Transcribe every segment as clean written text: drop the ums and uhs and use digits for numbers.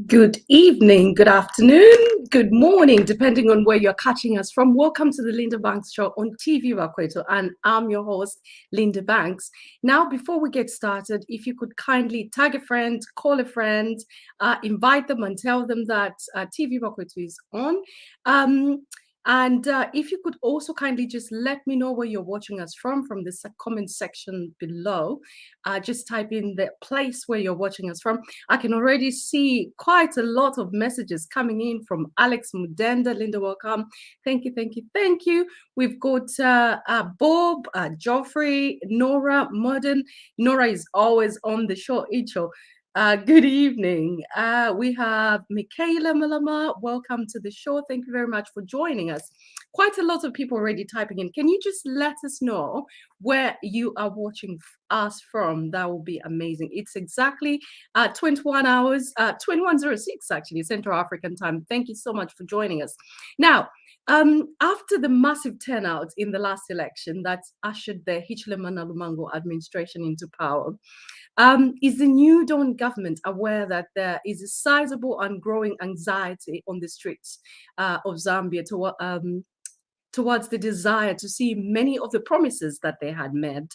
Good evening, good afternoon, good morning, depending on where you're catching us from. Welcome to the Linda Banks Show on TV Wakweto, and I'm your host, Linda Banks. Now, before we get started, if you could kindly tag a friend, call a friend, invite them and tell them that TV Wakweto is on. And if you could also kindly just let me know where you're watching us from the comment section below. Just type in the place where you're watching us from. I can already see quite a lot of messages coming in from Alex Mudenda. Linda, welcome. Thank you, thank you, thank you. We've got Bob, Geoffrey, Nora, Modern. Nora is always on the show, Icho. Good evening. We have Michaela Malama. Welcome to the show. Thank you very much for joining us. Quite a lot of people already typing in. Can you just let us know where you are watching us from? That would be amazing. It's exactly 21 hours, 21:06 actually, Central African time. Thank you so much for joining us. Now, after the massive turnout in the last election that ushered the Hichilema Lumango administration into power, is the New Dawn government aware that there is a sizable and growing anxiety on the streets of Zambia towards the desire to see many of the promises that they had made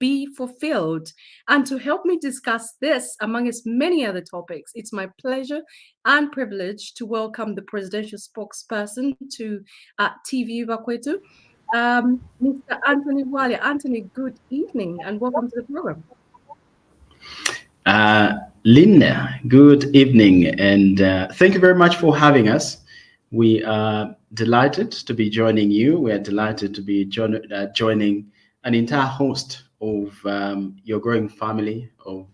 be fulfilled. And to help me discuss this, among as many other topics, it's my pleasure and privilege to welcome the presidential spokesperson to TV Vakwetu, Mr. Anthony Bwalya. Anthony, good evening and welcome to the program. Linda, good evening, and thank you very much for having us. We are delighted to be joining you. We are delighted to be joining an entire host of your growing family of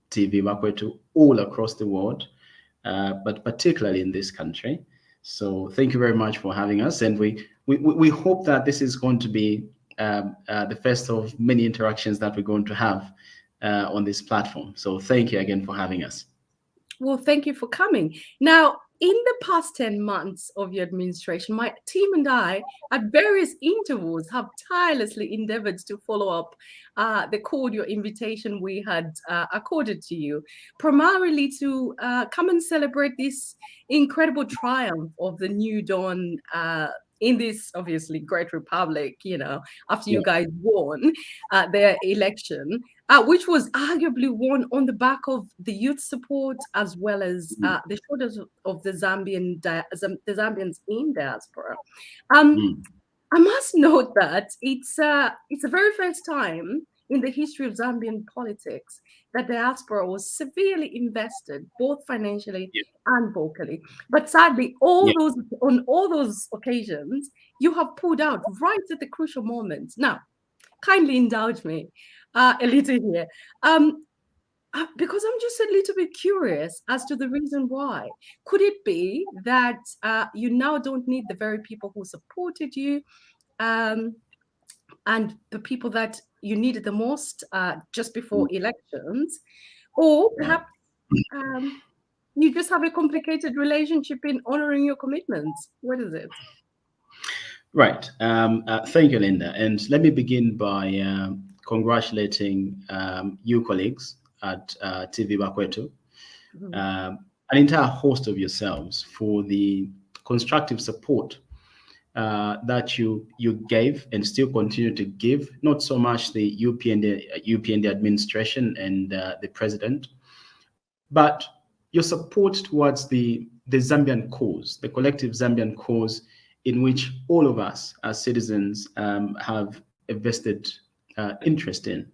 TV Makwetu all across the world, but particularly in this country. So thank you very much for having us, and we hope that this is going to be the first of many interactions that we're going to have on this platform. So thank you again for having us. Well, thank you for coming. Now, in the past 10 months of your administration, my team and I, at various intervals, have tirelessly endeavored to follow up the cordial invitation we had accorded to you, primarily to come and celebrate this incredible triumph of the new dawn in this obviously great republic, after you guys won their election, which was arguably won on the back of the youth support as well as the shoulders of the the Zambians in diaspora. I must note that it's the very first time in the history of Zambian politics that diaspora was severely invested, both financially and vocally. But sadly, on all those occasions, you have pulled out right at the crucial moments. Now, kindly indulge me a little here. Because I'm just a little bit curious as to the reason why. Could it be that you now don't need the very people who supported you and the people that you needed the most just before elections? Or perhaps you just have a complicated relationship in honoring your commitments? What is it? Right. Thank you, Linda. And let me begin by congratulating you colleagues at TV Bakwetu, an entire host of yourselves for the constructive support that you gave and still continue to give, not so much the UPND administration and the president, but your support towards the Zambian cause, the collective Zambian cause, in which all of us as citizens have a vested interest in.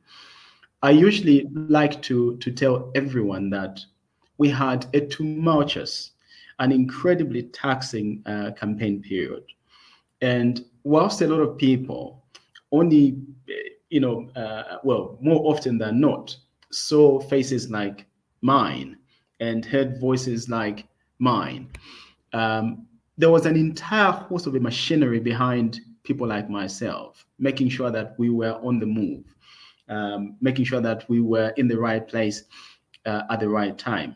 I usually like to tell everyone that we had a tumultuous and incredibly taxing campaign period. And whilst a lot of people only, more often than not, saw faces like mine and heard voices like mine, there was an entire host of a machinery behind people like myself, making sure that we were on the move, making sure that we were in the right place at the right time.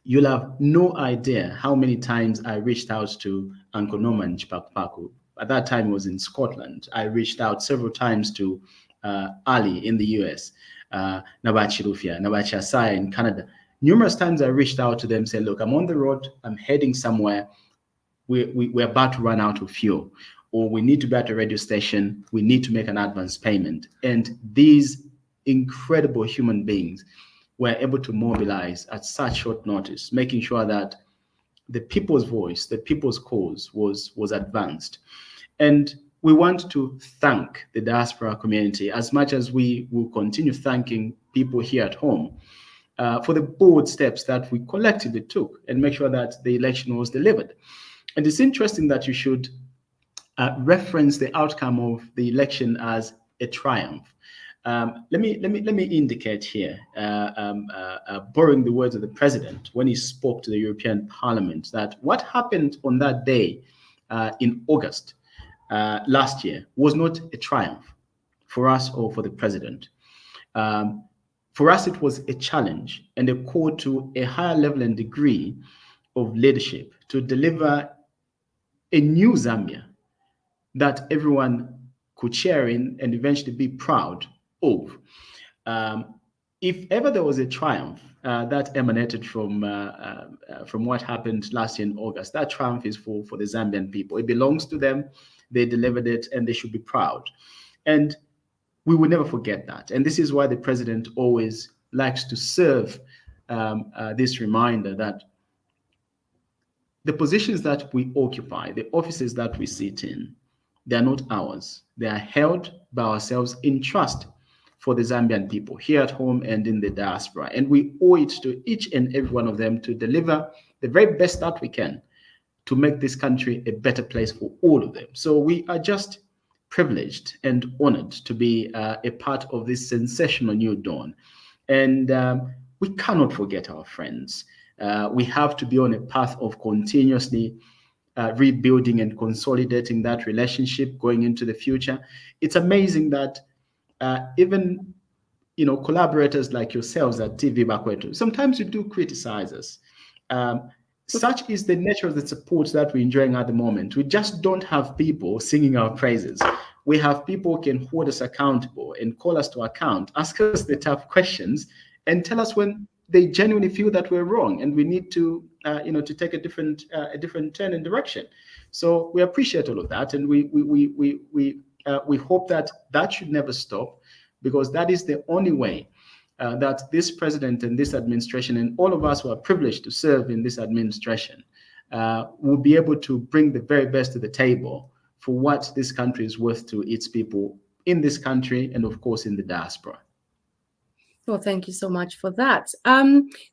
You'll have no idea how many times I reached out to Uncle Norman Chipakpaku. At that time, he was in Scotland. I reached out several times to Ali in the US, Nabachi Rufia, Nabachi Asai in Canada. Numerous times I reached out to them, saying, look, I'm on the road, I'm heading somewhere. We're about to run out of fuel, or we need to be at a radio station, we need to make an advance payment. And these incredible human beings were able to mobilize at such short notice, making sure that the people's voice, the people's cause was advanced. And we want to thank the diaspora community as much as we will continue thanking people here at home for the bold steps that we collectively took and make sure that the election was delivered. And it's interesting that you should reference the outcome of the election as a triumph. Let me indicate here, borrowing the words of the president when he spoke to the European Parliament, that what happened on that day in August last year was not a triumph for us or for the president. For us, it was a challenge and a call to a higher level and degree of leadership to deliver a new Zambia that everyone could share in and eventually be proud of. If ever there was a triumph that emanated from what happened last year in August, that triumph is for the Zambian people. It belongs to them. They delivered it, and they should be proud. And we will never forget that. And this is why the president always likes to serve this reminder that the positions that we occupy, the offices that we sit in, they are not ours. They are held by ourselves in trust for the Zambian people here at home and in the diaspora. And we owe it to each and every one of them to deliver the very best that we can to make this country a better place for all of them. So we are just privileged and honored to be a part of this sensational new dawn. And we cannot forget our friends. We have to be on a path of continuously rebuilding and consolidating that relationship going into the future. It's amazing that even collaborators like yourselves at TV Bakweto, sometimes you do criticize us. Such is the nature of the support that we're enjoying at the moment. We just don't have people singing our praises. We have people who can hold us accountable and call us to account, ask us the tough questions, and tell us when they genuinely feel that we're wrong and we need to, to take a different turn and direction. So we appreciate all of that, and we hope that that should never stop, because that is the only way that this president and this administration and all of us who are privileged to serve in this administration will be able to bring the very best to the table for what this country is worth to its people in this country and, of course, in the diaspora. Well, thank you so much for that.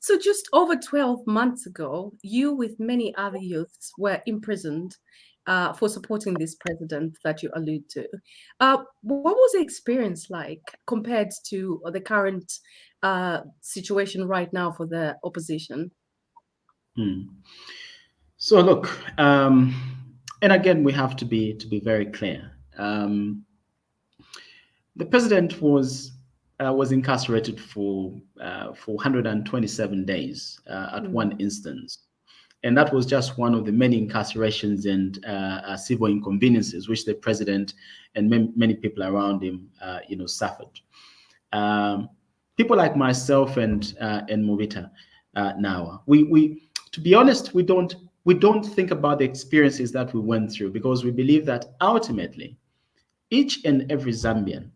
So just over 12 months ago, you with many other youths were imprisoned for supporting this president that you allude to. What was the experience like compared to the current situation right now for the opposition? So look, and again, we have to be very clear. The president was incarcerated for 127 days at one instance. And that was just one of the many incarcerations and civil inconveniences which the president and many people around him, suffered. People like myself and Movita now, we to be honest, we don't think about the experiences that we went through, because we believe that ultimately each and every Zambian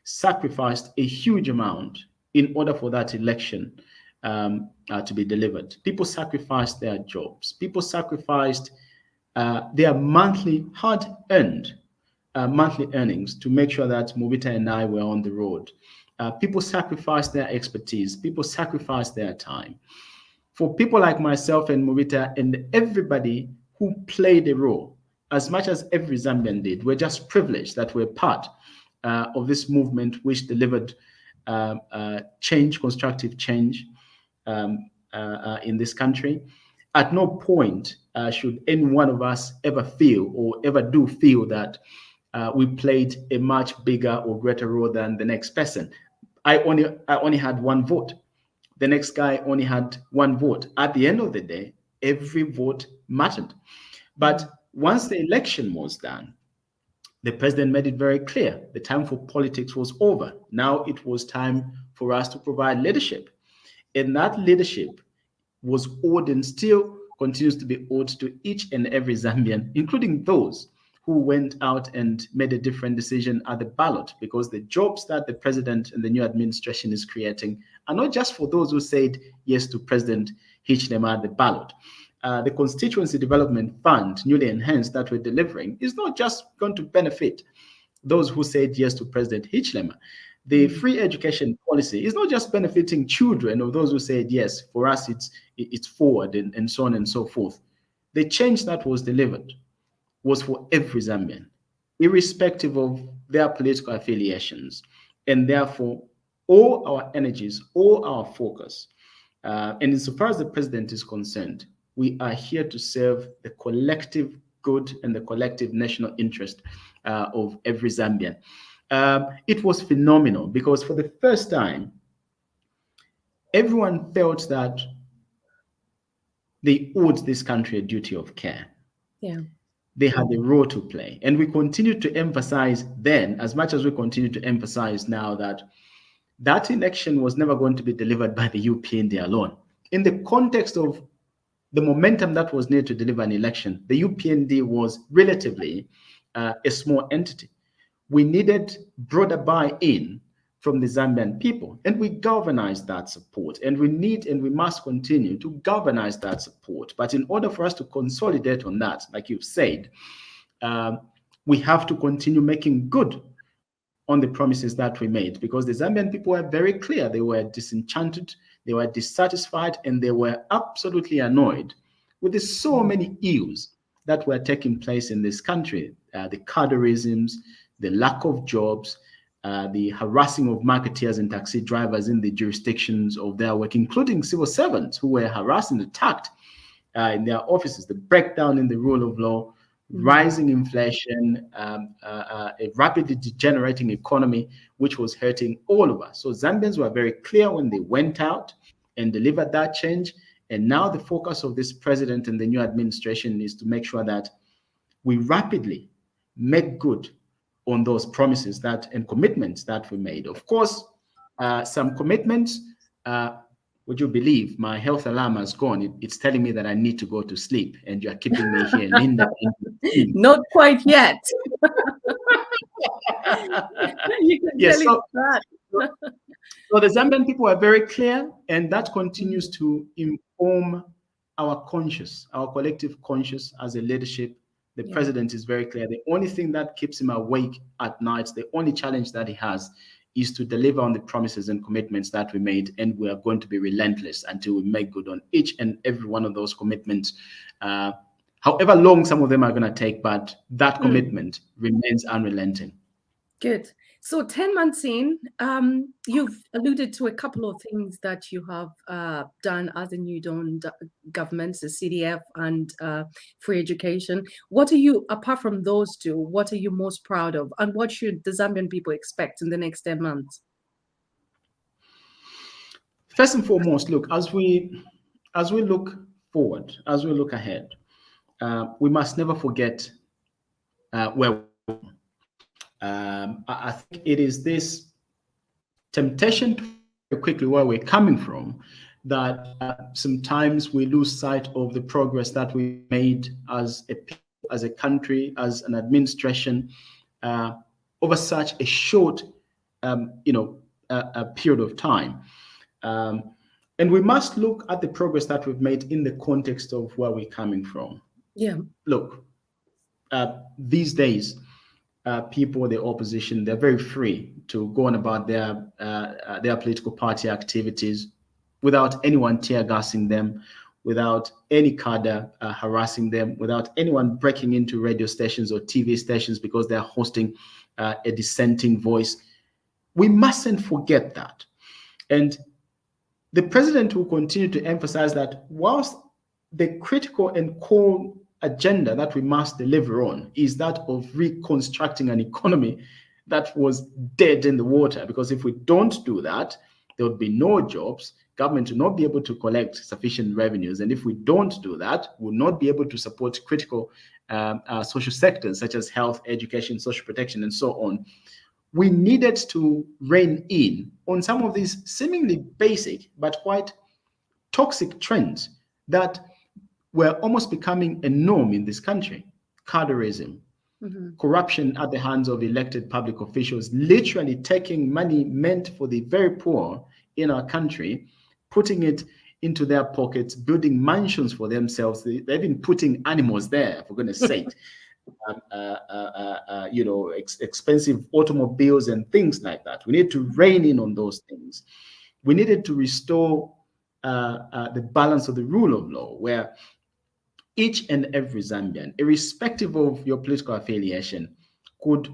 sacrificed a huge amount in order for that election to be delivered. People sacrificed their jobs. People sacrificed their monthly hard-earned monthly earnings to make sure that Movita and I were on the road. People sacrificed their expertise. People sacrificed their time. For people like myself and Movita and everybody who played a role, as much as every Zambian did, we're just privileged that we're part of this movement which delivered change, constructive change in this country. At no point should any one of us ever feel or ever do feel that we played a much bigger or greater role than the next person. I only had one vote. The next guy only had one vote. At the end of the day, every vote mattered. But once the election was done, the president made it very clear the time for politics was over. Now it was time for us to provide leadership. And that leadership was owed and still continues to be owed to each and every Zambian, including those who went out and made a different decision at the ballot, because the jobs that the president and the new administration is creating are not just for those who said yes to President Hichilema at the ballot. The Constituency Development Fund, newly enhanced, that we're delivering, is not just going to benefit those who said yes to President Hichilema. The free education policy is not just benefiting children of those who said yes, for us it's forward and so on and so forth. The change that was delivered was for every Zambian, irrespective of their political affiliations. And therefore, all our energies, all our focus, and insofar as the president is concerned, we are here to serve the collective good and the collective national interest of every Zambian. It was phenomenal because for the first time, everyone felt that they owed this country a duty of care. Yeah. They had a role to play. And we continue to emphasize then, as much as we continue to emphasize now, that that election was never going to be delivered by the UPND alone. In the context of the momentum that was needed to deliver an election, the UPND was relatively a small entity. we needed broader buy-in from the Zambian people, and we galvanized that support. And we need and we must continue to galvanize that support. But in order for us to consolidate on that, like you've said, we have to continue making good on the promises that we made, because the Zambian people were very clear. They were disenchanted, they were dissatisfied, and they were absolutely annoyed with the so many ills that were taking place in this country, the cadreisms, the lack of jobs, the harassing of marketeers and taxi drivers in the jurisdictions of their work, including civil servants who were harassed and attacked in their offices, the breakdown in the rule of law, rising inflation, a rapidly degenerating economy, which was hurting all of us. So Zambians were very clear when they went out and delivered that change. And now the focus of this president and the new administration is to make sure that we rapidly make good on those promises that and commitments that we made. Of course, some commitments, would you believe my health alarm has gone? It's telling me that I need to go to sleep, and you're keeping me here, Linda. Not quite yet. You can Yes, tell that. So the Zambian people are very clear, and that continues to inform our conscious, our collective conscious as a leadership. The president is very clear. The only thing that keeps him awake at night, the only challenge that he has, is to deliver on the promises and commitments that we made, and we are going to be relentless until we make good on each and every one of those commitments. However long some of them are going to take, but that commitment remains unrelenting. Good. So 10 months in, you've alluded to a couple of things that you have done as a new dawn government, the CDF and free education. What are you, apart from those two, what are you most proud of? And what should the Zambian people expect in the next 10 months? First and foremost, look, as we look forward, as we look ahead, we must never forget where I think it is this temptation to quickly where we're coming from that sometimes we lose sight of the progress that we made as a country, as an administration, over such a short, a period of time. And we must look at the progress that we've made in the context of where we're coming from. Yeah. Look, these days, people, the opposition, they're very free to go on about their political party activities without anyone tear gassing them, without any cadre harassing them, without anyone breaking into radio stations or TV stations because they're hosting a dissenting voice. We mustn't forget that. And the president will continue to emphasize that whilst the critical and core agenda that we must deliver on is that of reconstructing an economy that was dead in the water, because if we don't do that, there would be no jobs, government will not be able to collect sufficient revenues, and if we don't do that, we'll not be able to support critical social sectors such as health, education, social protection, and so on. We needed to rein in on some of these seemingly basic but quite toxic trends that were almost becoming a norm in this country. Cadreism, corruption at the hands of elected public officials, literally taking money meant for the very poor in our country, putting it into their pockets, building mansions for themselves. They're even putting animals there, for goodness sake. Expensive automobiles and things like that. We need to rein in on those things. We needed to restore the balance of the rule of law, where each and every Zambian, irrespective of your political affiliation, could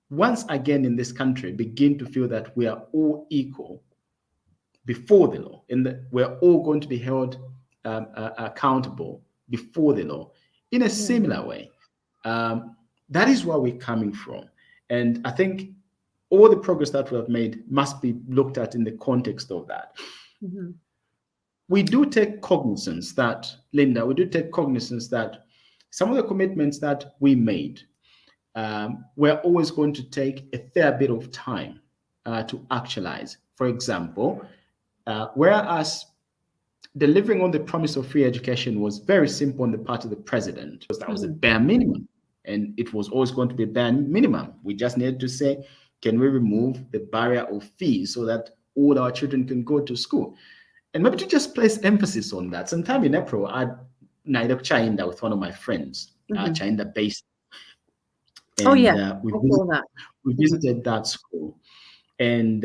once again in this country begin to feel that we are all equal before the law, and that we're all going to be held accountable before the law in a similar way. That is where we're coming from. And I think all the progress that we have made must be looked at in the context of that. We do take cognizance that, Linda, some of the commitments that we made were always going to take a fair bit of time to actualize. For example, whereas delivering on the promise of free education was very simple on the part of the president, because that was the bare minimum. and it was always going to be bare minimum. We just needed to say, can we remove the barrier of fees so that all our children can go to school? And maybe to just place emphasis on that. Sometime in April, I Naidok Chainda with one of my friends, Chainda based, Oh and yeah, I saw that. we visited that school, and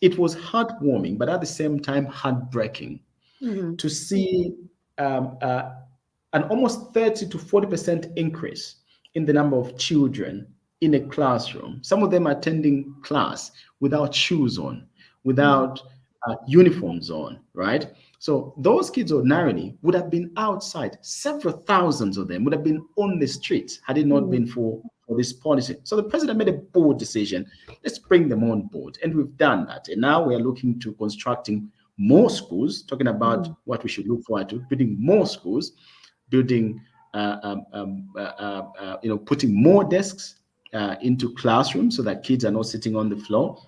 it was heartwarming, but at the same time heartbreaking to see an almost 30 to 40% increase in the number of children in a classroom. Some of them attending class without shoes on, without uniforms on, right? So those kids ordinarily would have been outside. Several thousands of them would have been on the streets had it not been for this policy. So the president made a bold decision. Let's bring them on board. And we've done that. And now we are looking to constructing more schools, talking about what we should look forward to, building more schools, building, putting more desks into classrooms so that kids are not sitting on the floor,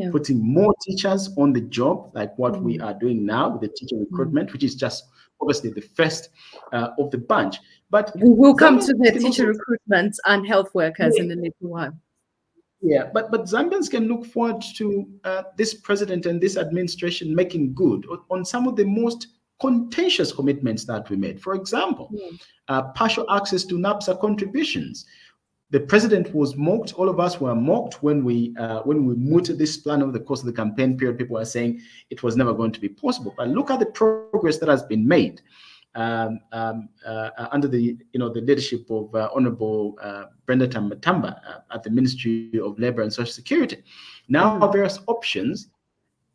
putting more teachers on the job, like what we are doing now with the teacher recruitment, which is just obviously the first of the bunch. But we will come to Zambians the can teacher also, recruitment and health workers in a little while. yeah, but Zambians can look forward to this president and this administration making good on some of the most contentious commitments that we made. For example, partial access to NAPSA contributions. The president was mocked. All of us were mocked when we mooted this plan over the course of the campaign period. People were saying it was never going to be possible. But look at the progress that has been made under the the leadership of Honorable Brenda Matamba at the Ministry of Labor and Social Security. Now various options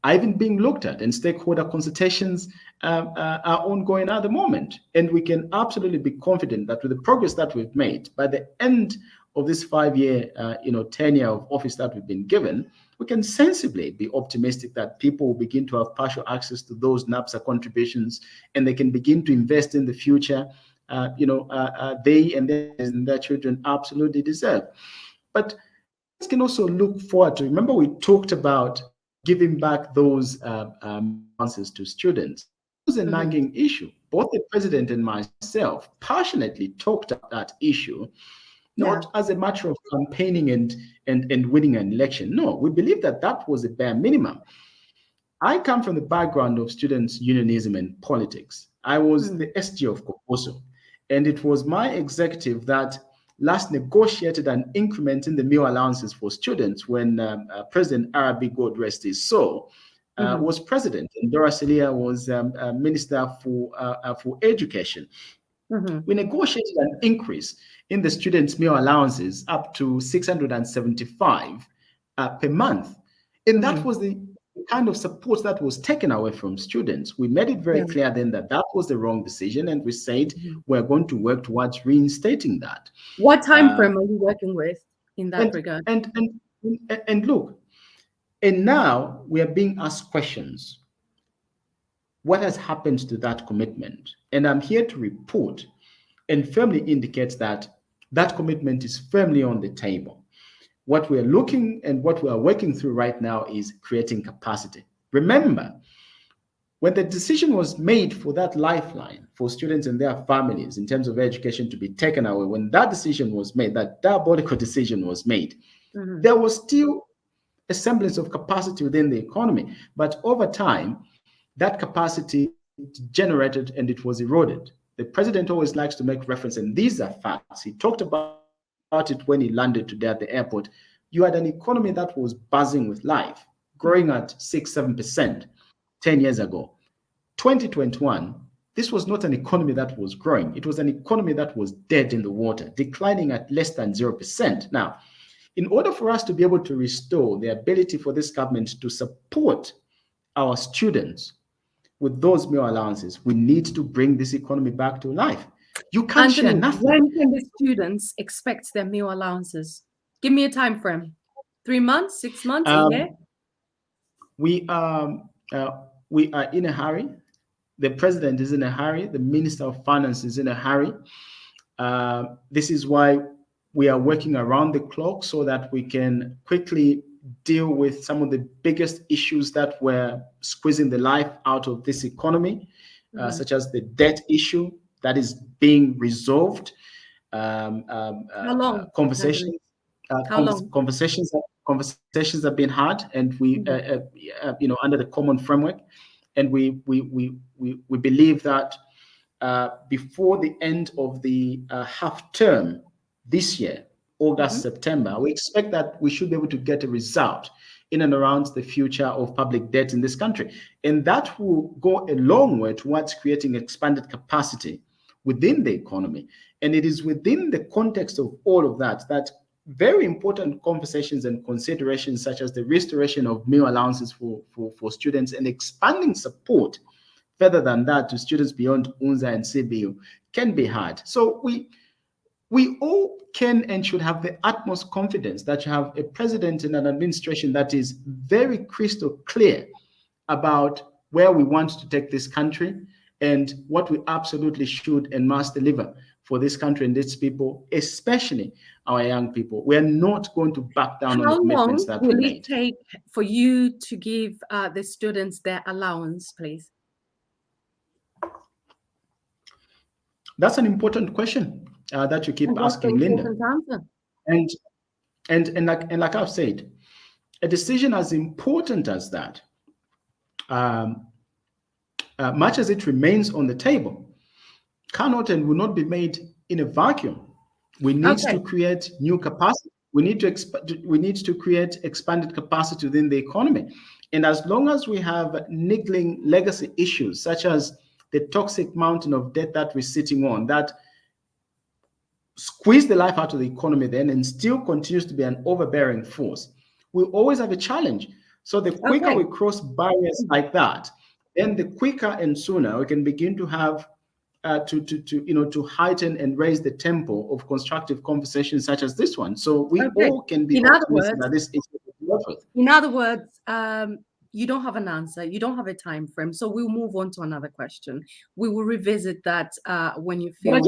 are even being looked at, and stakeholder consultations are ongoing at the moment. And we can absolutely be confident that with the progress that we've made, by the end of this 5-year tenure of office that we've been given, we can sensibly be optimistic that people will begin to have partial access to those NAPSA contributions, and they can begin to invest in the future. They and their children absolutely deserve. But can also look forward to. Remember, we talked about giving back those answers to students. It was a nagging issue. Both the president and myself passionately talked about that issue, not as a matter of campaigning and winning an election. No, we believe that that was a bare minimum. I come from the background of students' unionism and politics. I was the SG of Kokoso, and it was my executive that last negotiated an increment in the meal allowances for students when President Arabi, God rest his soul, was president, and Dora Celia was minister for education. We negotiated an increase in the students' meal allowances up to 675 per month, and that was the kind of support that was taken away from students. We made it very clear then that that was the wrong decision, and we said we're going to work towards reinstating that. What time frame are you working with in that regard? And look, and now we are being asked questions. What has happened to that commitment? And I'm here to report and firmly indicate that that commitment is firmly on the table. What we're looking and what we are working through right now is creating capacity. Remember, when the decision was made for that lifeline for students and their families in terms of education to be taken away, when that decision was made, that diabolical decision was made, there was still a semblance of capacity within the economy. But over time, that capacity generated and it was eroded. The president always likes to make reference, and these are facts. He talked about it when he landed today at the airport. You had an economy that was buzzing with life, growing at 6-7% 10 years ago. 2021, this was not an economy that was growing. It was an economy that was dead in the water, declining at less than 0%. Now, in order for us to be able to restore the ability for this government to support our students with those meal allowances, we need to bring this economy back to life. You can't share nothing. When can the students expect their meal allowances? Give me a time frame. 3 months, 6 months, a year? We are in a hurry. The president is in a hurry. The minister of finance is in a hurry. This is why we are working around the clock so that we can quickly deal with some of the biggest issues that were squeezing the life out of this economy, such as the debt issue that is being resolved. How long? conversations. How long? Conversations have been had, and we, under the common framework, and we believe that before the end of the half term this year, August, September, we expect that we should be able to get a result in and around the future of public debt in this country. And that will go a long way towards creating expanded capacity within the economy. And it is within the context of all of that that very important conversations and considerations, such as the restoration of meal allowances for students and expanding support further than that to students beyond UNZA and CBU, can be had. So we all can and should have the utmost confidence that you have a president and an administration that is very crystal clear about where we want to take this country and what we absolutely should and must deliver for this country and its people, especially our young people. We are not going to back down on the commitments that we made. How long will it take for you to give the students their allowance, please? That's an important question that you keep asking, Linda. And like I've said, a decision as important as that, much as it remains on the table, cannot and will not be made in a vacuum. We need to create new capacity. We need to create expanded capacity within the economy. And as long as we have niggling legacy issues, such as the toxic mountain of debt that we're sitting on, that squeeze the life out of the economy then and still continues to be an overbearing force, we always have a challenge. So the quicker we cross barriers like that, then the quicker and sooner we can begin to have to heighten and raise the tempo of constructive conversations such as this one. So we all can be optimistic that this issue will be dealt with. In other words, you don't have an answer. You don't have a time frame. So we'll move on to another question. We will revisit that when you feel. But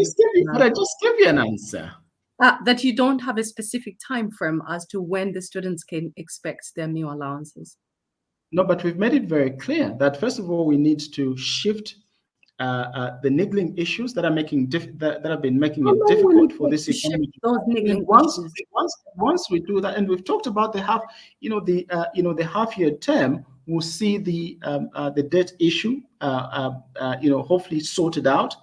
I just gave you an answer. That you don't have a specific time frame as to when the students can expect their meal allowances. No, but we've made it very clear that first of all, we need to shift the niggling issues that are making that have been making it difficult for this economy. Those niggling issues. Once we do that, and we've talked about the half-year term, we'll see the debt issue, hopefully sorted out.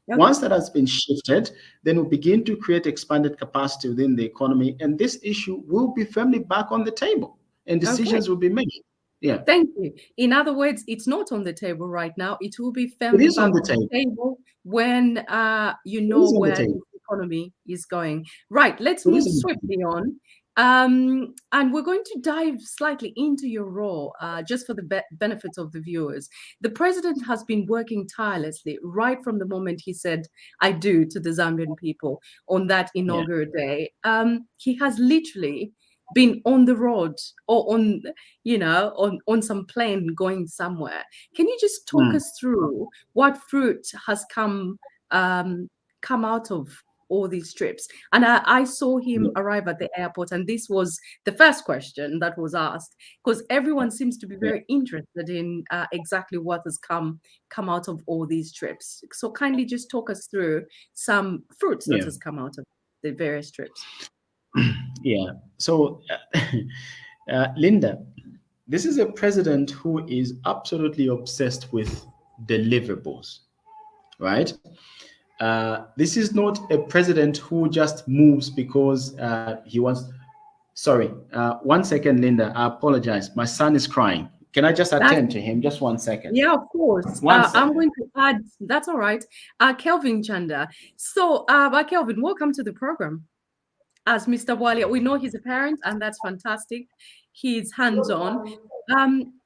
Okay. Once that has been shifted, then we'll begin to create expanded capacity within the economy, and this issue will be firmly back on the table, and decisions will be made. Yeah. Thank you. In other words, it's not on the table right now. It will be firmly back on the table when you know where the economy is going. Right. Let's move swiftly on. And we're going to dive slightly into your role, just for the benefit of the viewers. The president has been working tirelessly right from the moment he said, "I do" to the Zambian people on that inaugural day. He has literally been on the road or on some plane going somewhere. Can you just talk us through what fruit has come out of all these trips? And I saw him arrive at the airport, and this was the first question that was asked, because everyone seems to be very interested in exactly what has come out of all these trips. So kindly just talk us through some fruits that has come out of the various trips. Yeah. So, Linda, this is a president who is absolutely obsessed with deliverables, right? This is not a president who just moves because he wants. Sorry, 1 second, Linda. I apologize. My son is crying. Can I just attend to him? Just 1 second. Yeah, of course. I'm going to add. That's all right. Kelvin Chanda. So, Kelvin, welcome to the program. As Mr. Bwalya, we know he's a parent, and that's fantastic. He's hands-on.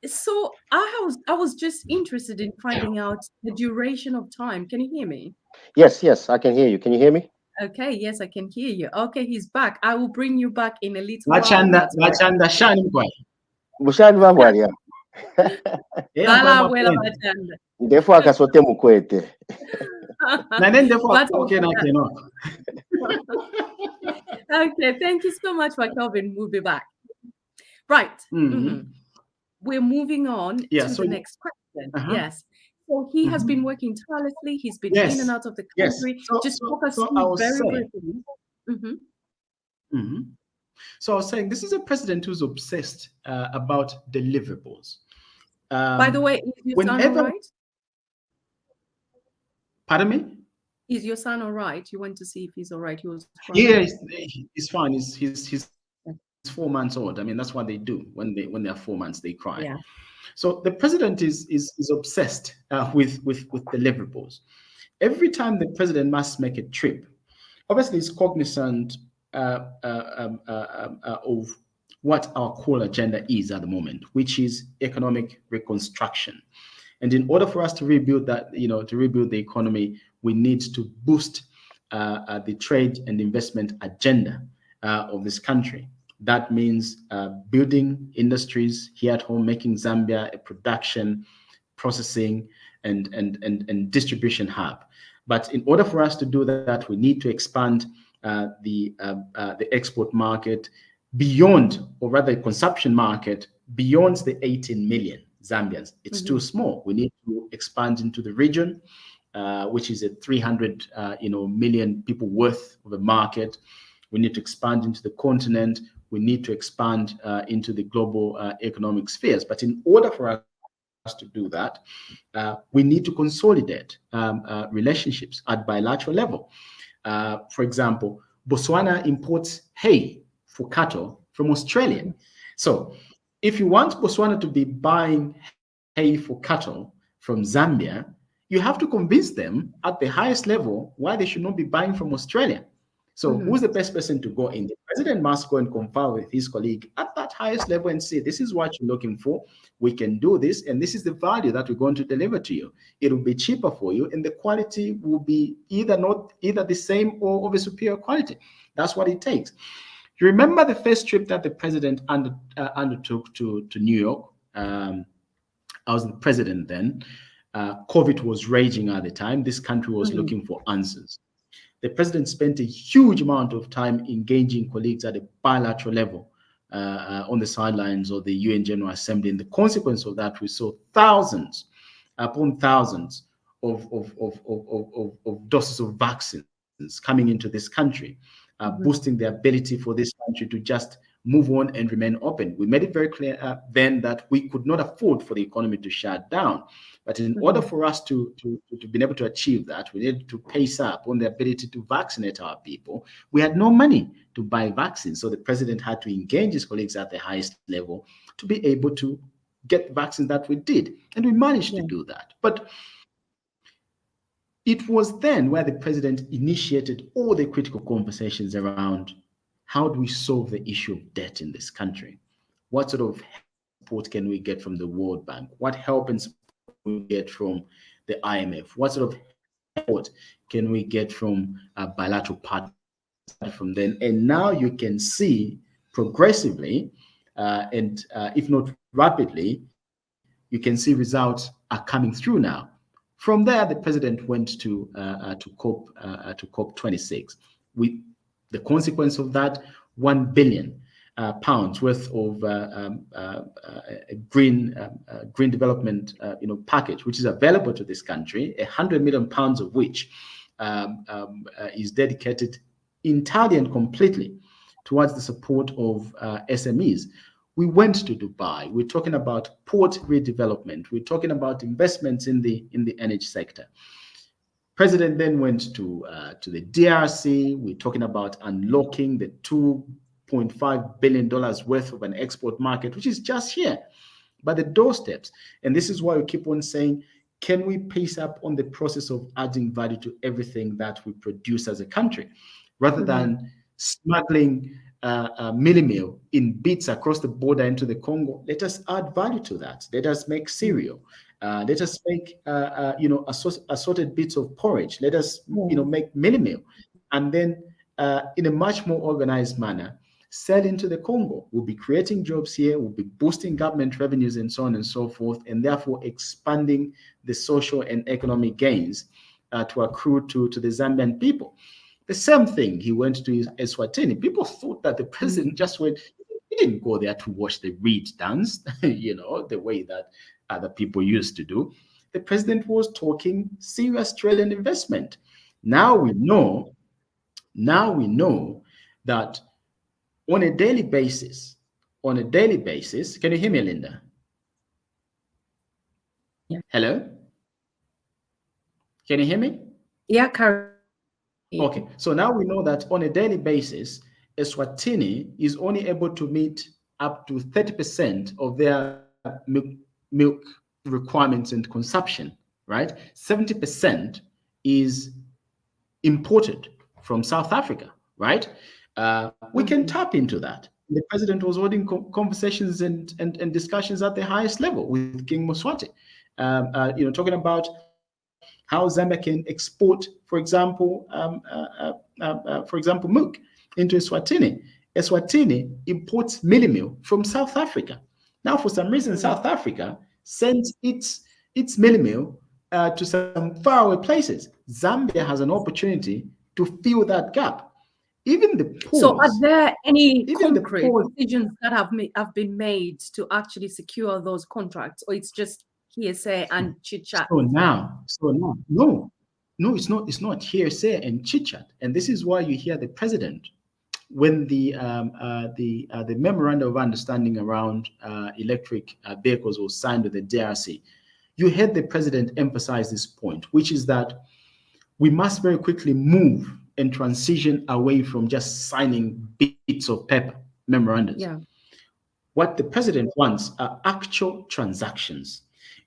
So I was just interested in finding out the duration of time. Can you hear me? Yes, I can hear you. Can you hear me? Okay, yes, I can hear you. Okay, he's back. I will bring you back in a little while. Ndefo akasote mukwete. Okay, thank you so much for Kelvin. We'll be back. Right. We're moving on to the next question. Yes. So he has been working tirelessly. He's been in and Yes, out of the yes. country. So, Just so, walk us so I through was very saying, briefly. Mhm. mhm. So I was saying, this is a president who's obsessed about deliverables. By the way, is your son all Whenever, right? pardon me? Is your son all right? You went to see if he's all right. He was crying. Yeah, he's fine. He's 4 months old. I mean, that's what they do when they're 4 months, they cry. Yeah. So the president is obsessed with deliverables. Every time the president must make a trip, obviously he's cognizant of what our core agenda is at the moment, which is economic reconstruction. And in order for us to rebuild that, to rebuild the economy, we need to boost the trade and investment agenda of this country. That means building industries here at home, making Zambia a production, processing, and distribution hub. But in order for us to do that, we need to expand the export market beyond, or rather, consumption market beyond the 18 million Zambians. It's too small. We need to expand into the region, which is a 300 million people worth of a market. We need to expand into the continent. We need to expand into the global economic spheres. But in order for us to do that, we need to consolidate relationships at bilateral level. For example, Botswana imports hay for cattle from Australia. So if you want Botswana to be buying hay for cattle from Zambia, you have to convince them at the highest level why they should not be buying from Australia. So who's the best person to go in? The president must go and confer with his colleague at that highest level and say, this is what you're looking for. We can do this, and this is the value that we're going to deliver to you. It will be cheaper for you, and the quality will be either the same or of a superior quality. That's what it takes. You remember the first trip that the president undertook to New York? I was the president then. COVID was raging at the time. This country was looking for answers. The president spent a huge amount of time engaging colleagues at a bilateral level on the sidelines of the UN General Assembly. And the consequence of that, we saw thousands upon thousands of doses of vaccines coming into this country, boosting the ability for this country to just move on and remain open. We made it very clear then that we could not afford for the economy to shut down. But in order for us to be able to achieve that, we needed to pace up on the ability to vaccinate our people. We had no money to buy vaccines. So the president had to engage his colleagues at the highest level to be able to get vaccines that we did. And we managed to do that. But it was then where the president initiated all the critical conversations around how do we solve the issue of debt in this country? What sort of support can we get from the World Bank? What help and support can we get from the IMF? What sort of support can we get from bilateral partners from then? And now you can see progressively, and if not rapidly, you can see results are coming through now. From there, the president went to COP26. With the consequence of that, £1 billion worth of green development package, which is available to this country, £100 million of which is dedicated entirely and completely towards the support of SMEs. We went to Dubai. We're talking about port redevelopment. We're talking about investments in the energy sector. President then went to the DRC. We're talking about unlocking the $2.5 billion worth of an export market, which is just here by the doorsteps. And this is why we keep on saying, can we pace up on the process of adding value to everything that we produce as a country, rather than smuggling millimil in bits across the border into the Congo? Let us add value to that. Let us make cereal. Let us make assorted bits of porridge. Let us make millimil, and then in a much more organized manner, sell into the Congo. We'll be creating jobs here. We'll be boosting government revenues and so on and so forth, and therefore expanding the social and economic gains to accrue to the Zambian people. The same thing, he went to Eswatini. People thought that the president just went, he didn't go there to watch the reed dance, the way that other people used to do. the president was talking serious trade and investment. Now we know, that on a daily basis, can you hear me, Linda? Yeah. Hello? Can you hear me? Yeah, Karen. Okay, so now we know that on a daily basis, Eswatini is only able to meet up to 30% of their milk requirements and consumption, right? 70% is imported from South Africa, right? We can tap into that. The president was holding conversations and discussions at the highest level with King Mswati, talking about how Zambia can export, for example, milk into Eswatini. Eswatini imports mealie meal from South Africa. Now, for some reason, South Africa sends its mealie meal to some faraway places. Zambia has an opportunity to fill that gap. Even the So, are pause, there any even the concrete pause. decisions that have been made to actually secure those contracts, or it's just hearsay and chit chat? No, it's not hearsay and chit chat, and this is why you hear the president when the memorandum of understanding around electric vehicles was signed with the DRC. You heard the president emphasize this point, which is that we must very quickly move and transition away from just signing bits of paper, memorandums. Yeah. What the president wants are actual transactions.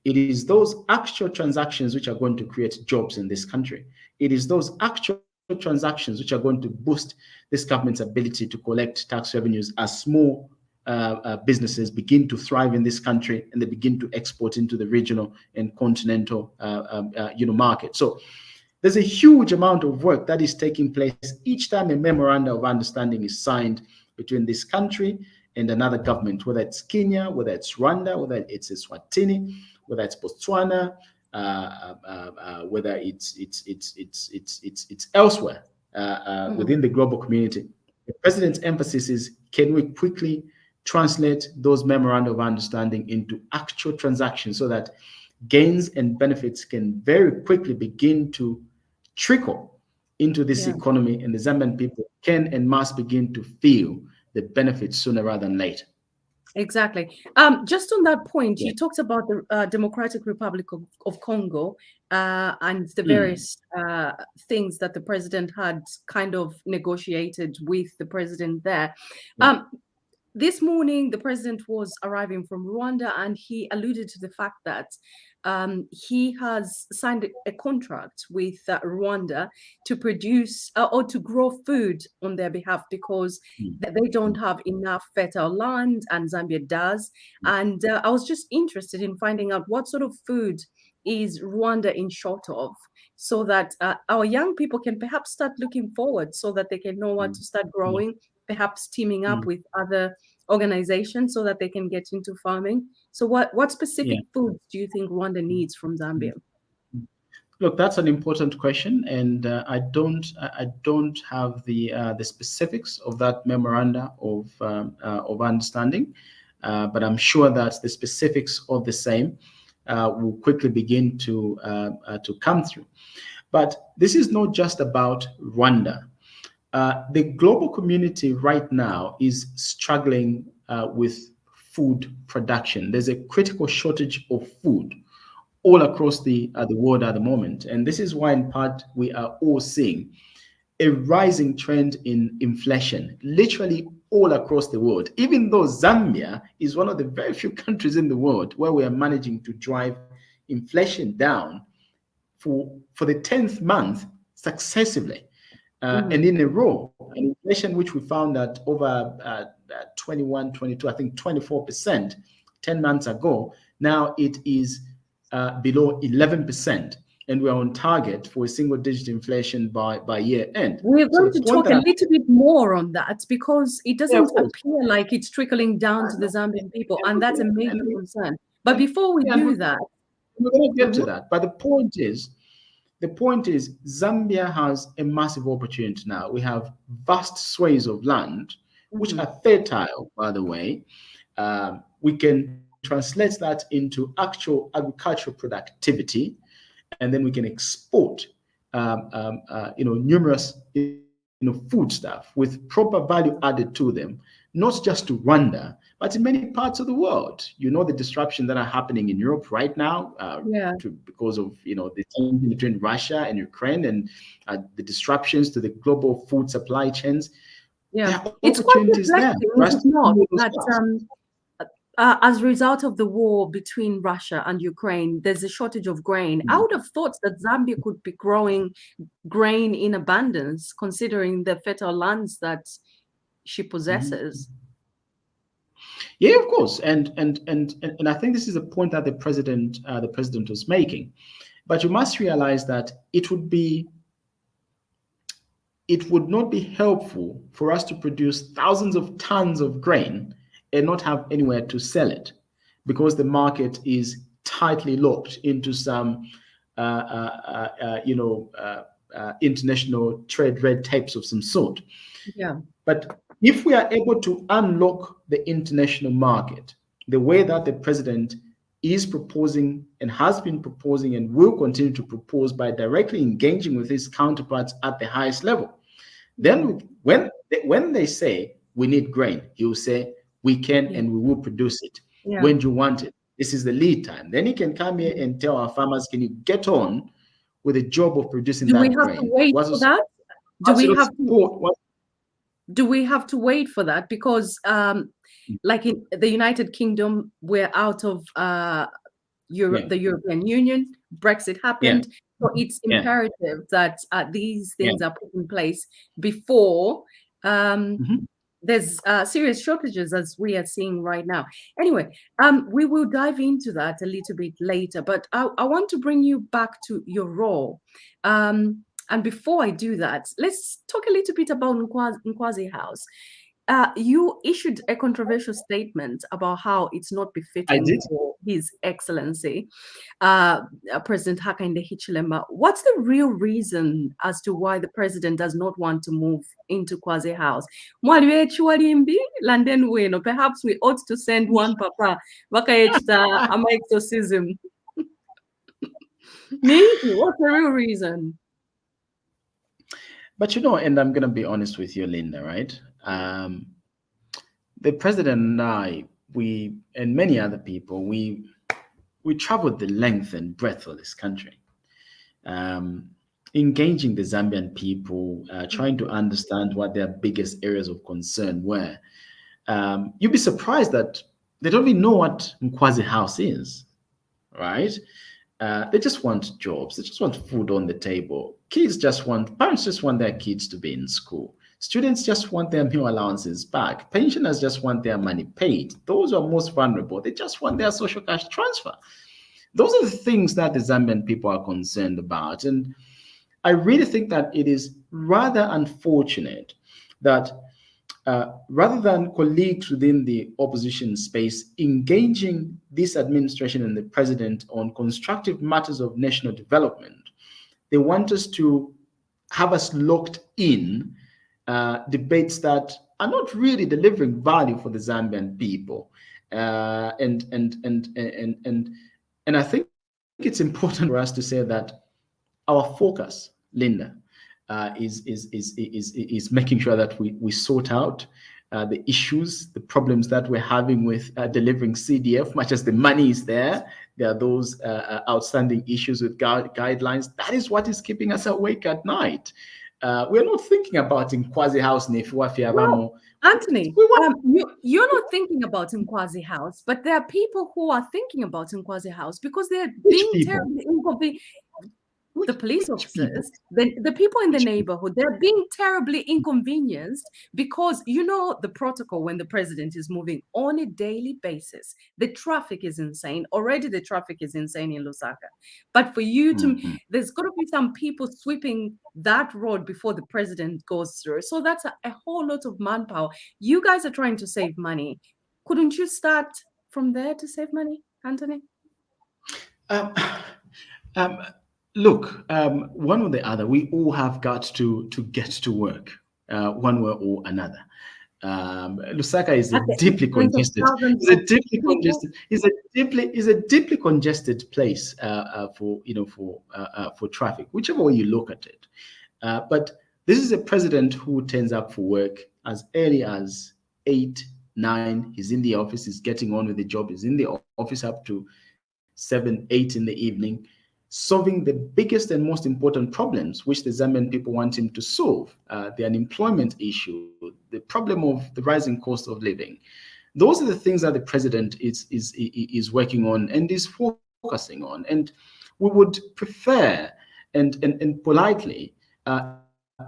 It is those actual transactions which are going to create jobs in this country. It is those actual transactions which are going to boost this government's ability to collect tax revenues as small businesses begin to thrive in this country and they begin to export into the regional and continental market. So there's a huge amount of work that is taking place each time a memorandum of understanding is signed between this country and another government, whether it's Kenya, whether it's Rwanda, whether it's Eswatini, whether it's Botswana, whether it's elsewhere within the global community. The president's emphasis is: can we quickly translate those memorandum of understanding into actual transactions so that gains and benefits can very quickly begin to trickle into this economy, and the Zambian people can and must begin to feel the benefits sooner rather than later. Exactly. Just on that point, you talked about the Democratic Republic of Congo and the various things that the president had kind of negotiated with the president there. This morning, the president was arriving from Rwanda, and he alluded to the fact that he has signed a contract with Rwanda to produce or to grow food on their behalf because they don't have enough fertile land, and Zambia does. And I was just interested in finding out what sort of food is Rwanda in short of, so that our young people can perhaps start looking forward, so that they can know what to start growing, perhaps teaming up with other organizations so that they can get into farming. So what specific foods do you think Rwanda needs from Zambia? Look, that's an important question, and I don't have the specifics of that memoranda of understanding, but I'm sure that the specifics of the same will quickly begin to come through. But this is not just about Rwanda. The global community right now is struggling with food production. There's a critical shortage of food all across the world at the moment. And this is why, in part, we are all seeing a rising trend in inflation, literally all across the world, even though Zambia is one of the very few countries in the world where we are managing to drive inflation down for the 10th month successively. And in a row, an inflation which we found that over 21, 22, I think 24% 10 months ago, now it is below 11%. And we're on target for a single-digit inflation by year end. We're going to talk a little bit more on that because it doesn't appear like it's trickling down to the Zambian people, and that's a major concern. But before we do that... We're going to get to that. But the point is, Zambia has a massive opportunity now. We have vast swathes of land, which are fertile, by the way. We can translate that into actual agricultural productivity, and then we can export, numerous, food stuff with proper value added to them, not just to Rwanda, but in many parts of the world. You know, the disruption that are happening in Europe right now, because of, the tension between Russia and Ukraine, and the disruptions to the global food supply chains. Yeah, there are it's quite opportunities there reflecting, for is us it to not, do those that tasks. as a result of the war between Russia and Ukraine, there's a shortage of grain. I would have thought that Zambia could be growing grain in abundance, considering the fertile lands that she possesses. Yeah, of course, and I think this is a point that the president was making. But you must realize that it would not be helpful for us to produce thousands of tons of grain and not have anywhere to sell it, because the market is tightly locked into some international trade red tapes of some sort. Yeah. But if we are able to unlock the international market the way that the president is proposing and has been proposing and will continue to propose by directly engaging with his counterparts at the highest level, then when they say we need grain, he will say we can and we will produce it. When do you want it? This is the lead time. Then he can come here and tell our farmers, can you get on with the job of producing that grain? Do we have to wait for that? Do we have to wait for that? Because like in the United Kingdom, we're out of the European Union. Brexit happened. So it's imperative that these things are put in place before there's serious shortages, as we are seeing right now. Anyway, we will dive into that a little bit later, but I want to bring you back to your role. And before I do that, let's talk a little bit about Nkwazi House. You issued a controversial statement about how it's not befitting for His Excellency, President Hakainde Hichilema. What's the real reason as to why the president does not want to move into Nkwazi House? Perhaps we ought to send one papa ama exorcism. What's the real reason? But and I'm going to be honest with you, Linda, right? The president and I, we and many other people, we traveled the length and breadth of this country, engaging the Zambian people, trying to understand what their biggest areas of concern were. You'd be surprised that they don't even know what Nkwazi House is, right? They just want jobs. They just want food on the table. Parents just want their kids to be in school. Students just want their meal allowances back. Pensioners just want their money paid. Those who are most vulnerable, they just want their social cash transfer. Those are the things that the Zambian people are concerned about. And I really think that it is rather unfortunate that rather than colleagues within the opposition space engaging this administration and the president on constructive matters of national development, they want us to have us locked in debates that are not really delivering value for the Zambian people. And I think it's important for us to say that our focus, Linda, is making sure that we sort out the issues, the problems that we're having with delivering CDF. Much as the money is there are those outstanding issues with guidelines. That is what is keeping us awake at night. We're not thinking about Nkwazi House. Well, Anthony, you're not thinking about Nkwazi House, but there are people who are thinking about Nkwazi House because they're being terribly inconvenient. The police officers, the people in the neighborhood, they're being terribly inconvenienced because the protocol when the president is moving on a daily basis. The traffic is insane. Already the traffic is insane in Lusaka. But for you there's got to be some people sweeping that road before the president goes through. So that's a whole lot of manpower. You guys are trying to save money. Couldn't you start from there to save money, Anthony? Look, one or the other, we all have got to get to work, one way or another. Lusaka is a At the deeply expense of congested. thousands It's a of deeply people. congested. Is a deeply congested place for traffic, whichever way you look at it. But this is a president who turns up for work as early as 8, 9. He's in the office. He's getting on with the job. He's in the office up to 7, 8 in the evening, solving the biggest and most important problems which the Zambian people want him to solve: the unemployment issue, the problem of the rising cost of living. Those are the things that the president is working on and is focusing on. And we would prefer and politely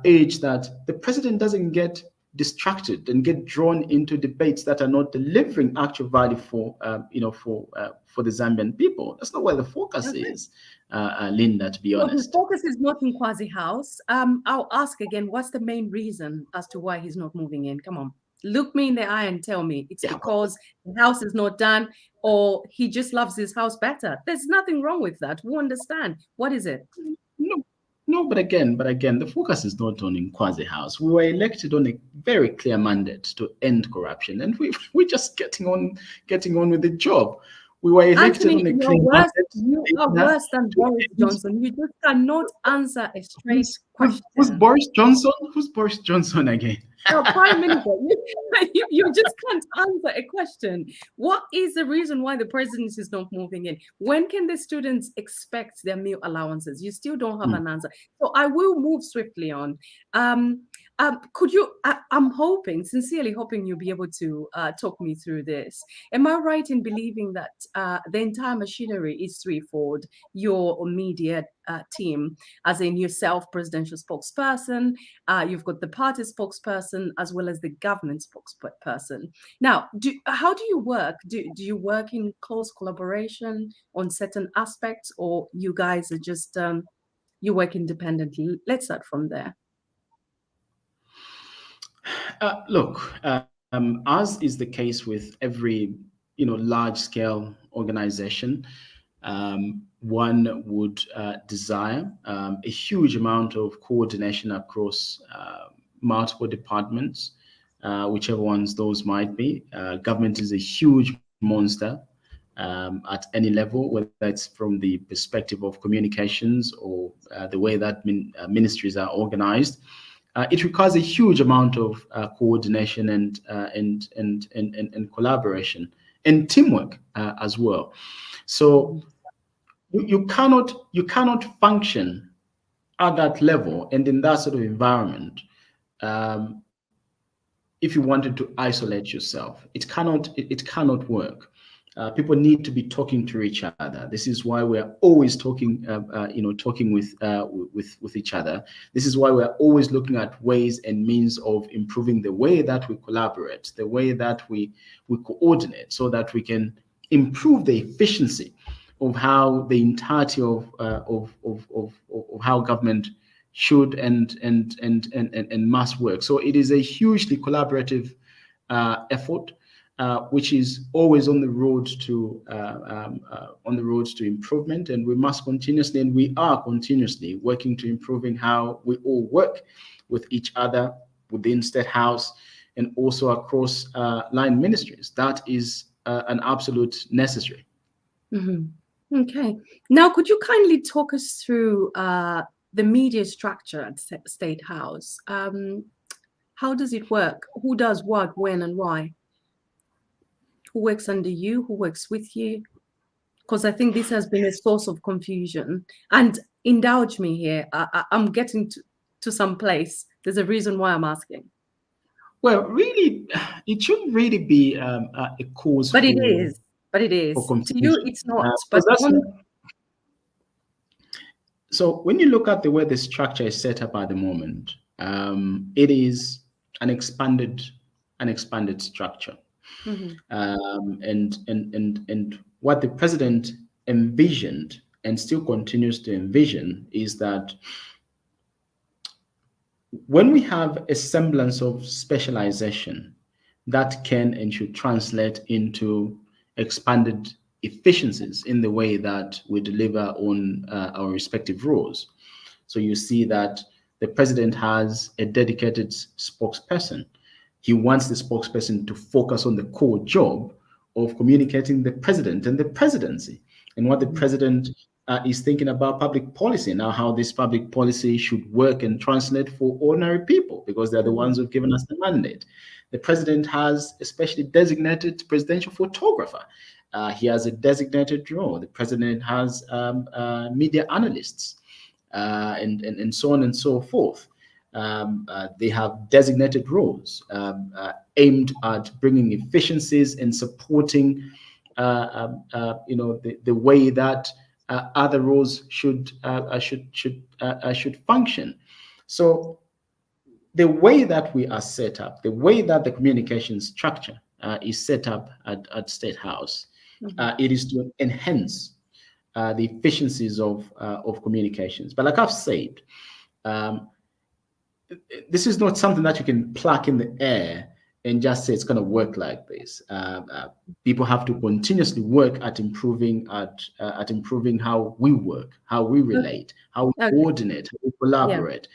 urge that the president doesn't get distracted and get drawn into debates that are not delivering actual value for the Zambian people. That's not where the focus is, Linda, to be Well, the honest. focus is not in Kwazi House. I'll ask again, what's the main reason as to why he's not moving in? Come on, look me in the eye and tell me it's because the house is not done or he just loves his house better. There's nothing wrong with that. We understand. What is it? No, but again, the focus is not on Nkwazi House. We were elected on a very clear mandate to end corruption, and we're just getting on with the job. We were elected Anthony, on a clear mandate. You are worse than Boris Johnson. You just cannot answer a straight question. Who's Boris Johnson? Who's Boris Johnson again? Prime Minister, you just can't answer a question. What is the reason why the president is not moving in? When can the students expect their meal allowances? You still don't have an answer. So I will move swiftly on. Could you, I'm sincerely hoping you'll be able to talk me through this. Am I right in believing that the entire machinery is threefold? Your media team, as in yourself, presidential spokesperson, you've got the party spokesperson, as well as the government spokesperson. Now, how do you work? Do you work in close collaboration on certain aspects, or you guys are just, you work independently? Let's start from there. Look, as is the case with every large-scale organization, one would desire a huge amount of coordination across multiple departments, whichever ones those might be. Government is a huge monster at any level, whether it's from the perspective of communications or the way that ministries are organized. It requires a huge amount of coordination and collaboration and teamwork as well. So you cannot function at that level and in that sort of environment if you wanted to isolate yourself. It cannot work. People need to be talking to each other. This is why we're always talking, talking with each other. This is why we're always looking at ways and means of improving the way that we collaborate, the way that we coordinate, so that we can improve the efficiency of how the entirety of how government should and must work. So it is a hugely collaborative effort. Which is always on the road to improvement, and we must continuously, and we are continuously working to improving how we all work with each other within State House and also across line ministries. That is an absolute necessary. Mm-hmm. Okay. Now, could you kindly talk us through the media structure at State House? How does it work? Who does what, when, and why? Who works under you? Who works with you? Because I think this has been a source of confusion. And indulge me here. I'm getting to some place. There's a reason why I'm asking. Well, really, it shouldn't really be a cause. But it is. But it is. To you, it's not. But so when you look at the way the structure is set up at the moment, it is an expanded structure. Mm-hmm. And what the president envisioned and still continues to envision is that when we have a semblance of specialization, that can and should translate into expanded efficiencies in the way that we deliver on our respective roles. So you see that the president has a dedicated spokesperson He wants the spokesperson to focus on the core job of communicating the president and the presidency and what the president is thinking about public policy now, how this public policy should work and translate for ordinary people, because they're the ones who've given us the mandate. The president has a specially designated presidential photographer. He has a designated role. The president has media analysts and so on and so forth. They have designated roles aimed at bringing efficiencies and supporting, the way that other roles should function. So the way that we are set up, the way that the communication structure is set up at State House, it is to enhance the efficiencies of communications. But like I've said, this is not something that you can pluck in the air and just say it's going to work like this. People have to continuously work at improving how we work, how we relate, how we coordinate, how we collaborate,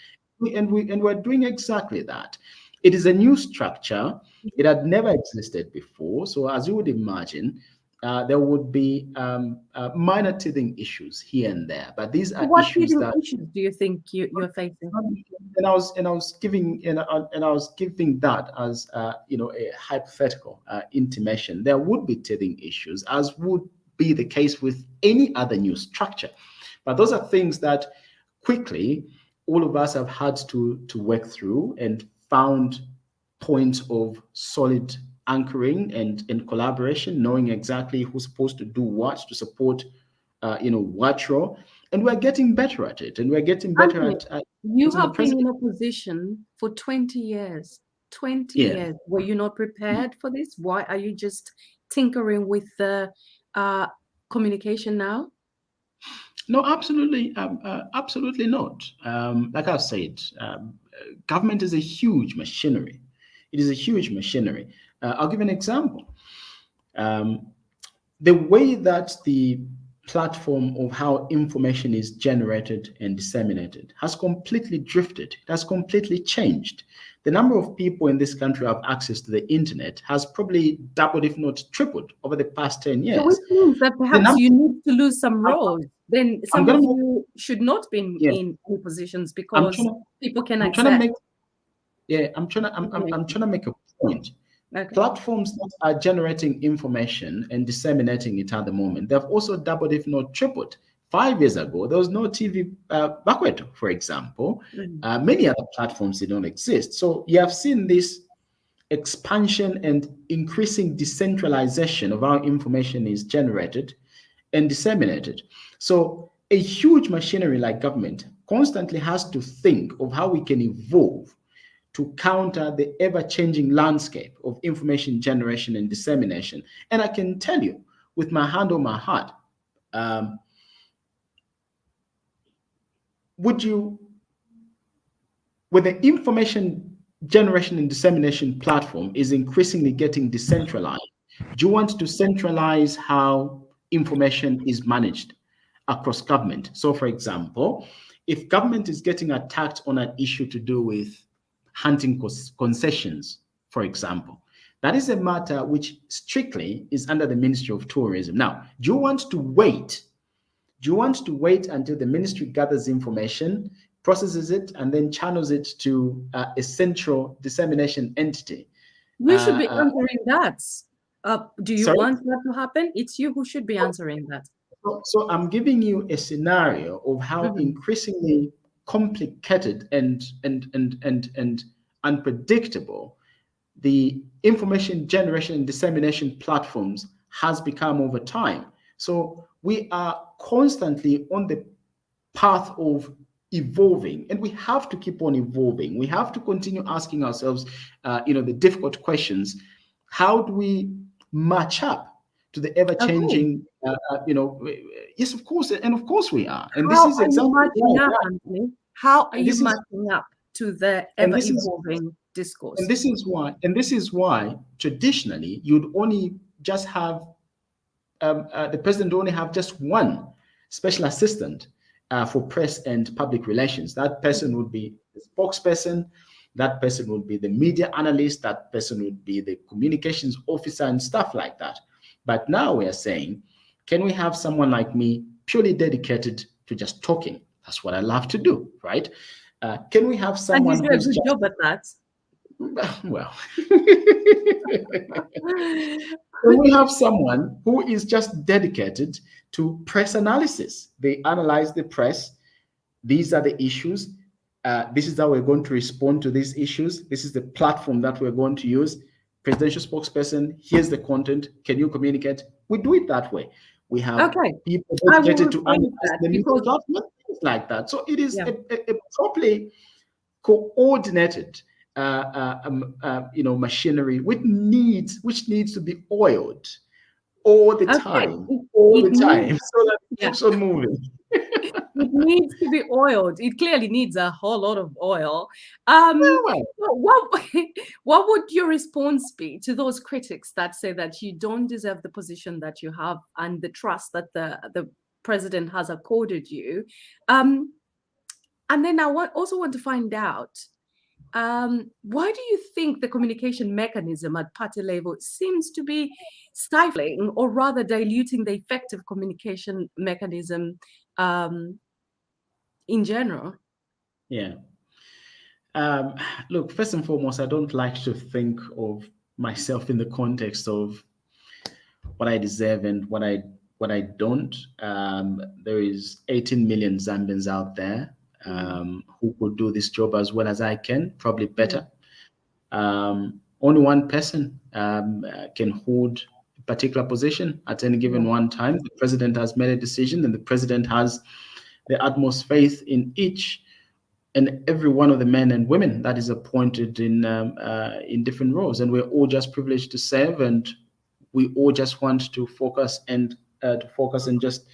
and we're doing exactly that. It is a new structure. It had never existed before. So as you would imagine, there would be minor teething issues here and there, but these are issues that. What issues do you think you're facing? And I was giving that as a hypothetical intimation. There would be teething issues, as would be the case with any other new structure, but those are things that quickly all of us have had to work through and found points of solid anchoring and collaboration, knowing exactly who's supposed to do what to support, what role, and we're getting better at it. And we're getting better at. You have been in a position for 20 years. 20 years. Were you not prepared for this? Why are you just tinkering with the communication now? No, absolutely, absolutely not. Like I've said, government is a huge machinery. It is a huge machinery. I'll give an example. The way that the platform of how information is generated and disseminated has completely drifted. It has completely changed. The number of people in this country who have access to the internet has probably doubled, if not tripled, over the past 10 years. So which means that perhaps you need to lose some roles. Then some of you should not be in any positions because people can access. I'm trying to make a point. Okay. Platforms that are generating information and disseminating it at the moment, they've also doubled, if not tripled. 5 years ago, there was no TV Bakweto, for example. Many other platforms did not exist. So you have seen this expansion and increasing decentralization of how information is generated and disseminated. So a huge machinery like government constantly has to think of how we can evolve to counter the ever-changing landscape of information generation and dissemination. And I can tell you, with my hand on my heart, when the information generation and dissemination platform is increasingly getting decentralized, do you want to centralize how information is managed across government? So, for example, if government is getting attacked on an issue to do with hunting concessions, for example, that is a matter which strictly is under the Ministry of Tourism. Now, do you want to wait? Do you want to wait until the ministry gathers information, processes it, and then channels it to a central dissemination entity? We should be answering that. Do you want that to happen? It's you who should be answering that. So I'm giving you a scenario of how increasingly complicated and unpredictable the information generation and dissemination platforms has become over time. So we are constantly on the path of evolving, and we have to keep on evolving. We have to continue asking ourselves, the difficult questions. How do we match up to the ever-changing, yes, of course, and of course we are. And this is exactly how are you matching up to the ever-evolving discourse? And this is why traditionally you'd only just have the president only have just one special assistant for press and public relations. That person would be the spokesperson, That person would be the media analyst, that person would be the communications officer and stuff like that. But now we are saying, can we have someone like me purely dedicated to just talking? That's what I love to do, right? Can we have someone and you do a who's good just, job at that. well, can we have someone who is just dedicated to press analysis? They analyze the press. These are the issues. This is how we're going to respond to these issues. This is the platform that we're going to use. Presidential spokesperson, here's the content. Can you communicate? We do it that way. We have people dedicated to analyze the media platform, things like that. So it is a properly coordinated machinery which needs to be oiled all the time, so that it keeps on moving. It needs to be oiled. It clearly needs a whole lot of oil. What would your response be to those critics that say that you don't deserve the position that you have and the trust that the president has accorded you? And then I also want to find out, why do you think the communication mechanism at party level seems to be stifling or rather diluting the effective communication mechanism in general? Yeah. Look, first and foremost, I don't like to think of myself in the context of what I deserve and what I don't. There is 18 million Zambians out there who could do this job as well as I can, probably better. Only one person can hold a particular position at any given one time. The president has made a decision, and the president has the utmost faith in each and every one of the men and women that is appointed in different roles, and we're all just privileged to serve, and we all just want to focus and just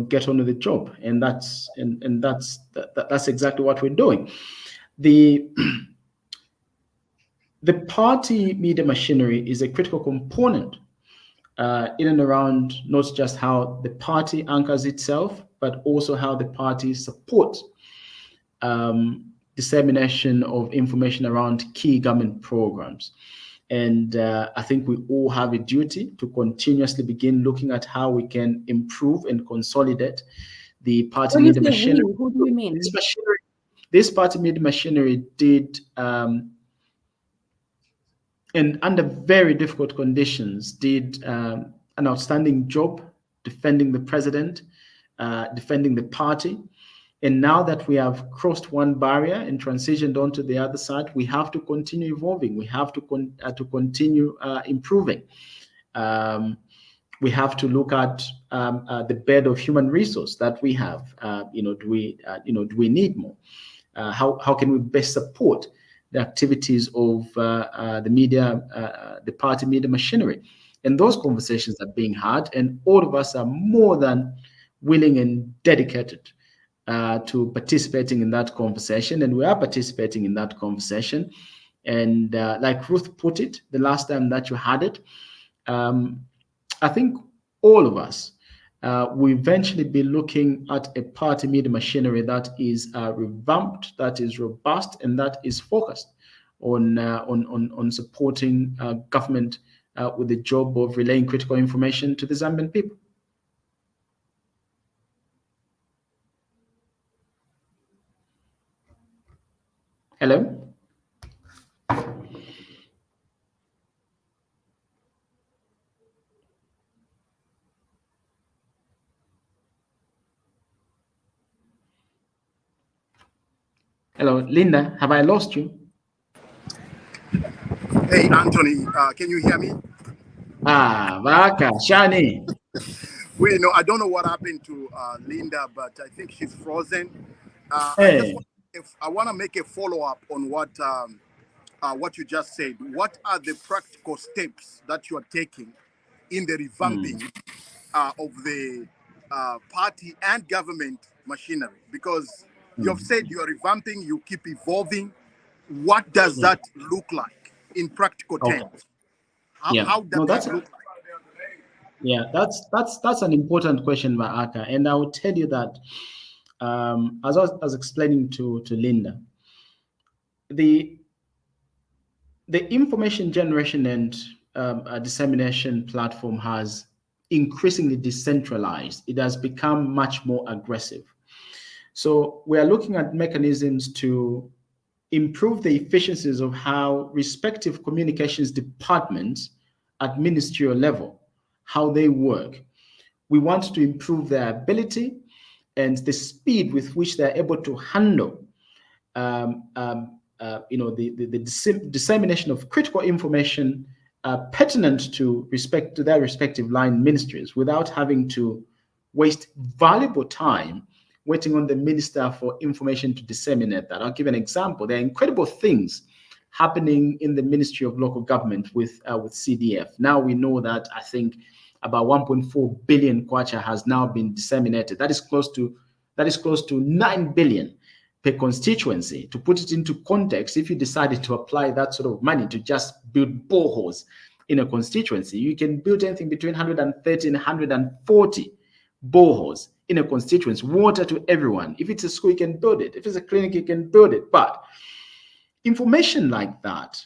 get on with the job, and that's exactly what we're doing. The party media machinery is a critical component in and around not just how the party anchors itself, but also how the party supports dissemination of information around key government programs. And I think we all have a duty to continuously begin looking at how we can improve and consolidate the party media machinery. Who do you mean? This party media machinery did, and under very difficult conditions, did an outstanding job defending the president, defending the party. And now that we have crossed one barrier and transitioned onto the other side, we have to continue evolving. We have to continue improving. We have to look at the bed of human resource that we have. Do we need more? How can we best support the activities of the media, the party media machinery? And those conversations are being had, and all of us are more than willing and dedicated to participating in that conversation, and we are participating in that conversation. And like Ruth put it the last time that you had it, I think all of us will eventually be looking at a party media machinery that is revamped, that is robust, and that is focused on supporting government with the job of relaying critical information to the Zambian people. Hello? Hello, Linda, have I lost you? Hey, Anthony, can you hear me? Vaka, Shani. Well, I don't know what happened to Linda, but I think she's frozen. Hey. I want to make a follow-up on what you just said. What are the practical steps that you are taking in the revamping of the party and government machinery? Because you have said you are revamping, you keep evolving. What does that look like in practical terms? How does that look like? Yeah, that's an important question, Maaka, and I will tell you that as I was explaining to Linda, the information generation and dissemination platform has increasingly decentralized. It has become much more aggressive. So we are looking at mechanisms to improve the efficiencies of how respective communications departments at ministerial level, how they work. We want to improve their ability and the speed with which they're able to handle the dissemination of critical information pertinent to their respective line ministries without having to waste valuable time waiting on the minister for information to disseminate that. I'll give an example. There are incredible things happening in the Ministry of Local Government with CDF. Now we know that I think about 1.4 billion kwacha has now been disseminated. That is close to 9 billion per constituency. To put it into context, if you decided to apply that sort of money to just build boreholes in a constituency, you can build anything between 130 and 140 boreholes in a constituency, water to everyone. If it's a school, you can build it. If it's a clinic, you can build it. But information like that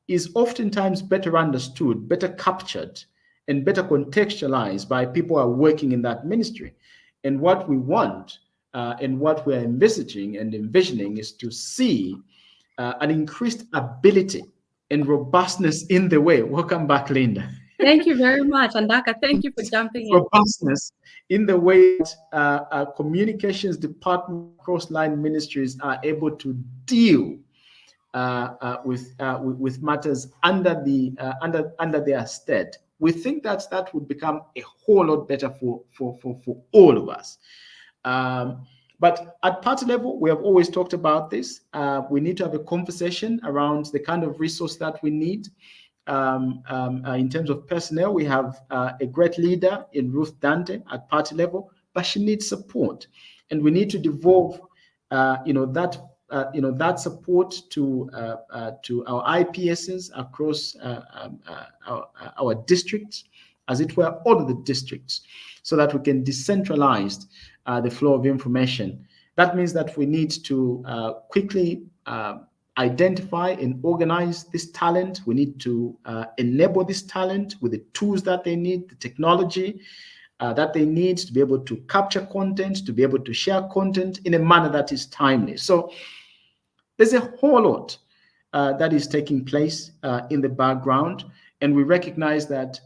is oftentimes better understood, better captured, and better contextualized by people who are working in that ministry. And what we want and what we're envisaging and envisioning is to see an increased ability and robustness in the way. Welcome back, Linda. Thank you very much, Andaka. Thank you for jumping in. Robustness in the way that communications department cross-line ministries are able to deal with matters under their stead. We think that would become a whole lot better for all of us. But at party level, we have always talked about this. We need to have a conversation around the kind of resource that we need. In terms of personnel, we have a great leader in Ruth Dante at party level, but she needs support, and we need to devolve, that support to our IPSs across our districts, as it were, all of the districts, so that we can decentralize the flow of information. That means that we need to quickly identify and organize this talent. We need to enable this talent with the tools that they need, the technology that they need to be able to capture content, to be able to share content in a manner that is timely. So there's a whole lot that is taking place in the background, and we recognize that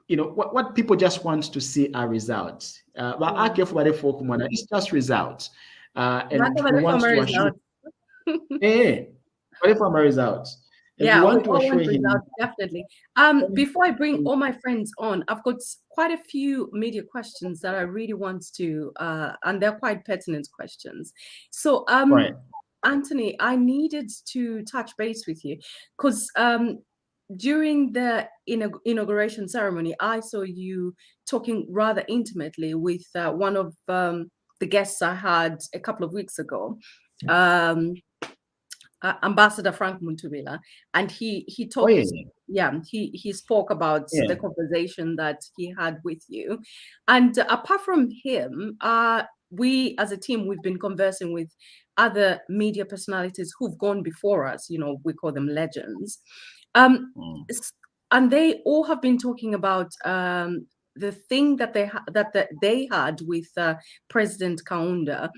what people just want to see are results. It's just results. And we want to assure results. And Yeah, we want to all assure want him. results, definitely. Before I bring all my friends on, I've got quite a few media questions that I really want to, and they're quite pertinent questions. So, Right. Anthony, I needed to touch base with you because during the inauguration ceremony, I saw you talking rather intimately with one of the guests I had a couple of weeks ago. Ambassador Frank Muntubila, and he talked. He spoke about the conversation that he had with you, and apart from him, we as a team, we've been conversing with other media personalities who've gone before us. We call them legends, and they all have been talking about the thing that they had with President Kaunda.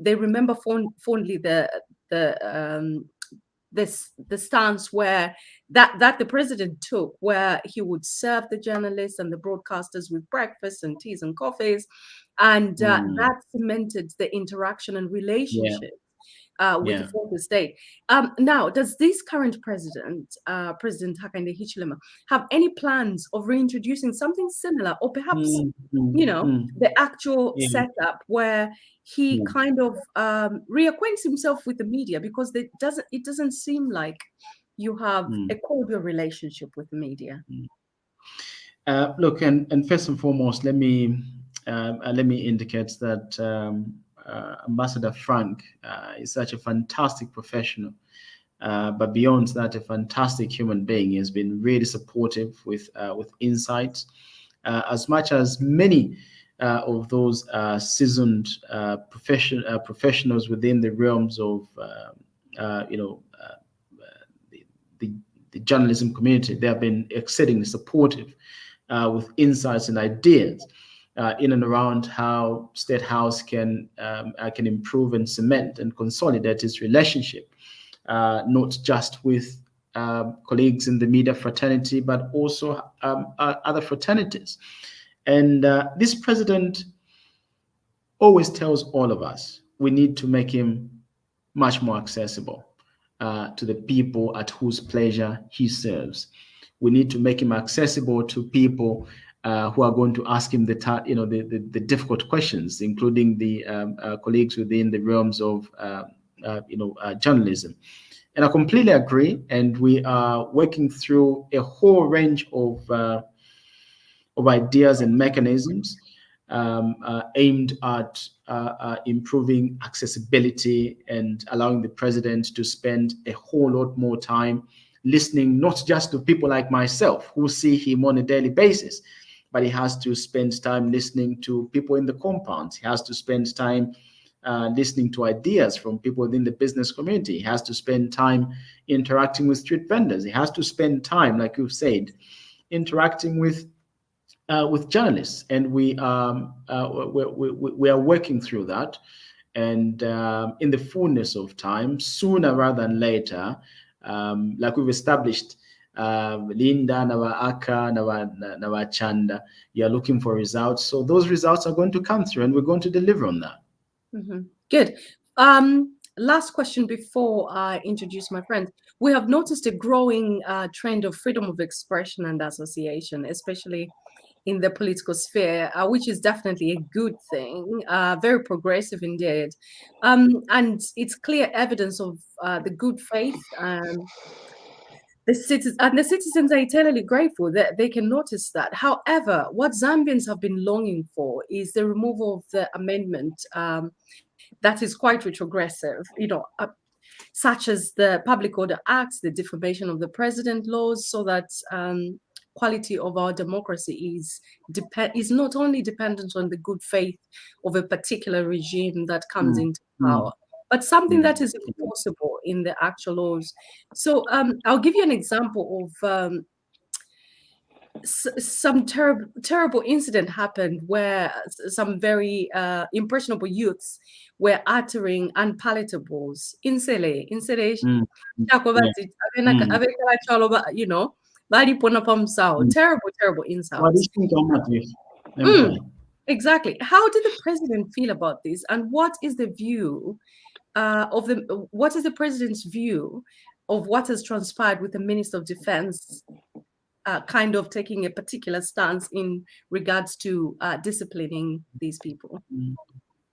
They remember fondly the stance where that the president took, where he would serve the journalists and the broadcasters with breakfast and teas and coffees, and that cemented the interaction and relationship with the fourth estate. Now, does this current president, President Hakainde Hichilema, have any plans of reintroducing something similar, or perhaps the actual setup where he kind of reacquaints himself with the media, because it doesn't seem like you have a cordial relationship with the media? Look, and first and foremost, let me indicate that Ambassador Frank is such a fantastic professional, but beyond that, a fantastic human being. He has been really supportive with insights, as much as many of those seasoned professionals within the realms of the journalism community. They have been exceedingly supportive with insights and ideas in and around how State House can improve and cement and consolidate its relationship, not just with colleagues in the media fraternity, but also other fraternities. And this president always tells all of us we need to make him much more accessible to the people at whose pleasure he serves. We need to make him accessible to people who are going to ask him the difficult questions, including the colleagues within the realms of journalism. And I completely agree. And we are working through a whole range of ideas and mechanisms aimed at improving accessibility and allowing the president to spend a whole lot more time listening, not just to people like myself who see him on a daily basis, but he has to spend time listening to people in the compounds. He has to spend time listening to ideas from people within the business community. He has to spend time interacting with street vendors. He has to spend time, like you've said, interacting with journalists, and we are working through that. And in the fullness of time, sooner rather than later, like we've established, Linda, Nawa Aka, Nawa Chanda, you're looking for results. So those results are going to come through, and we're going to deliver on that. Mm-hmm. Good. Last question before I introduce my friends. We have noticed a growing trend of freedom of expression and association, especially in the political sphere, which is definitely a good thing, very progressive indeed. And it's clear evidence of the good faith. The citizens are eternally grateful that they can notice that. However, what Zambians have been longing for is the removal of the amendment that is quite retrogressive, such as the Public Order Acts, the defamation of the president laws, so that quality of our democracy is not only dependent on the good faith of a particular regime that comes into power, but something that is enforceable in the actual laws. So I'll give you an example of some terrible incident happened where some very impressionable youths were uttering unpalatables. Insele, terrible insults. Exactly. How did the president feel about this, and what is the view what is the president's view of what has transpired with the Minister of Defense kind of taking a particular stance in regards to disciplining these people?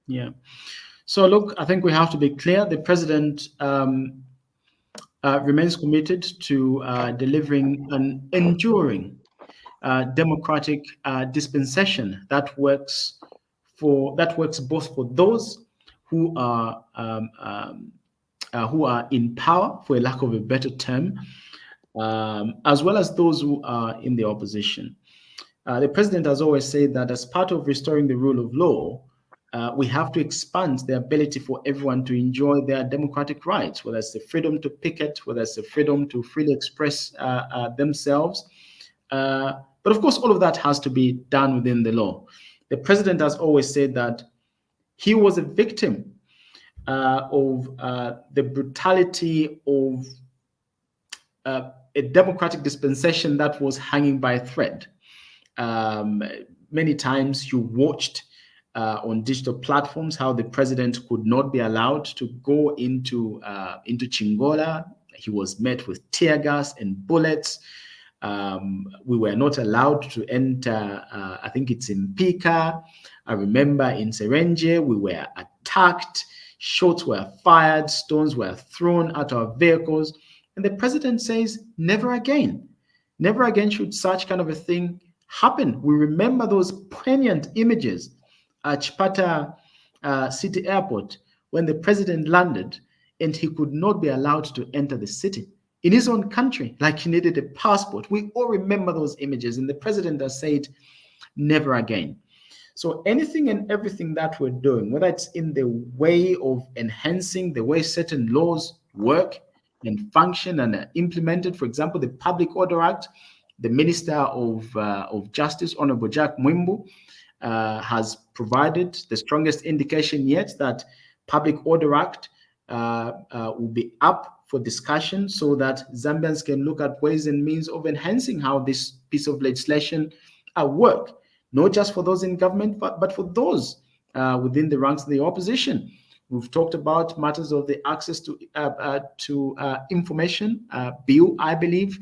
Yeah. So look, I think we have to be clear. The president remains committed to delivering an enduring democratic dispensation that works both for those who are in power, for a lack of a better term, as well as those who are in the opposition. The president has always said that as part of restoring the rule of law, we have to expand the ability for everyone to enjoy their democratic rights, whether it's the freedom to picket, whether it's the freedom to freely express themselves. But of course, all of that has to be done within the law. The president has always said that he was a victim of the brutality of a democratic dispensation that was hanging by a thread. Many times you watched on digital platforms how the president could not be allowed to go into Chingola. He was met with tear gas and bullets. We were not allowed to enter, I think it's in Pika. I remember in Serenge, we were attacked, shots were fired, stones were thrown at our vehicles. And the president says, never again. Never again should such kind of a thing happen. We remember those poignant images at Chipata City Airport when the president landed and he could not be allowed to enter the city in his own country, like he needed a passport. We all remember those images, and the president has said, never again. So anything and everything that we're doing, whether it's in the way of enhancing the way certain laws work and function and are implemented, for example, the Public Order Act, the Minister of Justice, Honorable Jack Mwimbu, has provided the strongest indication yet that Public Order Act will be up for discussion so that Zambians can look at ways and means of enhancing how this piece of legislation work, not just for those in government, but for those within the ranks of the opposition. We've talked about matters of the access to information bill. I believe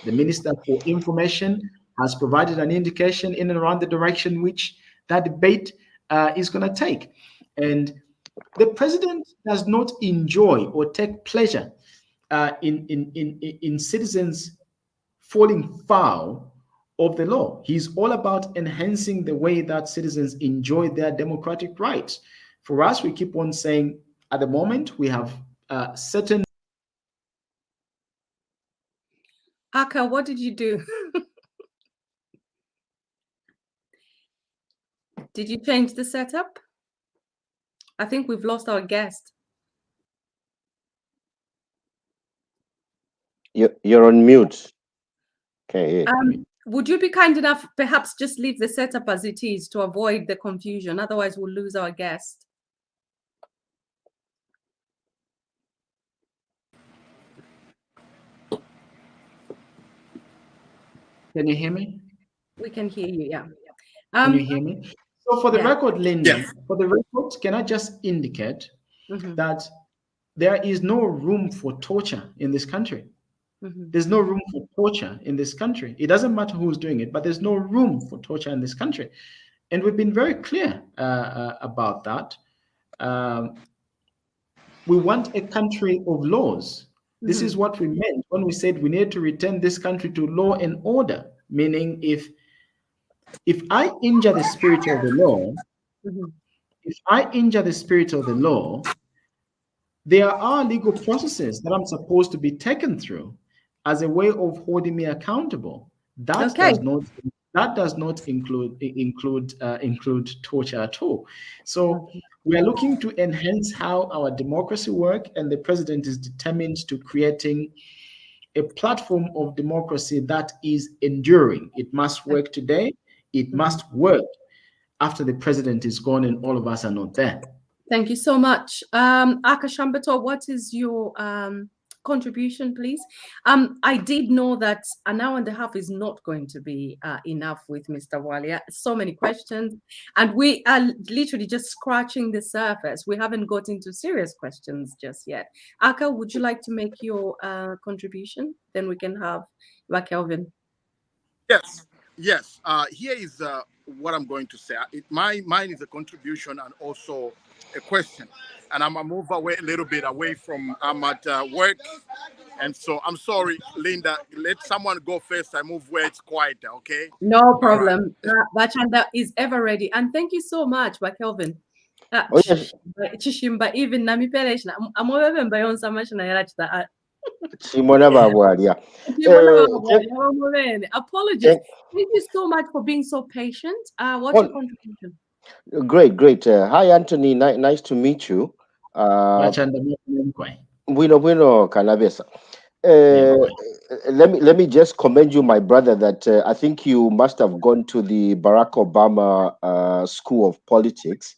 the Minister for Information has provided an indication in and around the direction which that debate is going to take. And the president does not enjoy or take pleasure in citizens falling foul of the law. He's all about enhancing the way that citizens enjoy their democratic rights. For us, we keep on saying at the moment we have certain. Aka, what did you do? Did you change the setup? I think we've lost our guest. You're on mute. Okay. Would you be kind enough, perhaps just leave the setup as it is to avoid the confusion? Otherwise, we'll lose our guest. Can you hear me? We can hear you, yeah. Can you hear me? So for the record, Linda, Yes. for the record, can I just indicate that there is no room for torture in this country? There's no room for torture in this country. It doesn't matter who's doing it, but there's no room for torture in this country. And we've been very clear about that. We want a country of laws. This is what we meant when we said we need to return this country to law and order, meaning if I injure the spirit of the law, there are legal processes that I'm supposed to be taken through as a way of holding me accountable. That does not include torture at all. So we are looking to enhance how our democracy works, and the president is determined to creating a platform of democracy that is enduring. It must work today. It must work after the president is gone and all of us are not there. Thank you so much. Aka Shambato, what is your contribution, please? I did know that an hour and a half is not going to be enough with Mr. Bwalya. So many questions, and we are literally just scratching the surface. We haven't got into serious questions just yet. Aka, would you like to make your contribution? Then we can have Kelvin. Yes. Here is what I'm going to say. Mine is a contribution and also a question. And I'm gonna move away a little bit away from I'm at work, and so I'm sorry, Linda. Let someone go first. I move where it's quieter. Okay. No problem. Bachanda is ever ready, and thank you so much, Kelvin. Chishimba even nami peleshna amobebemba yonsa mashina yarachita. Simona Bwalya. Apologies. Thank you so much for being so patient. What's your contribution? Great. Hi, Anthony. Nice to meet you. Bueno, Canavesa. Let me just commend you, my brother, that I think you must have gone to the Barack Obama School of Politics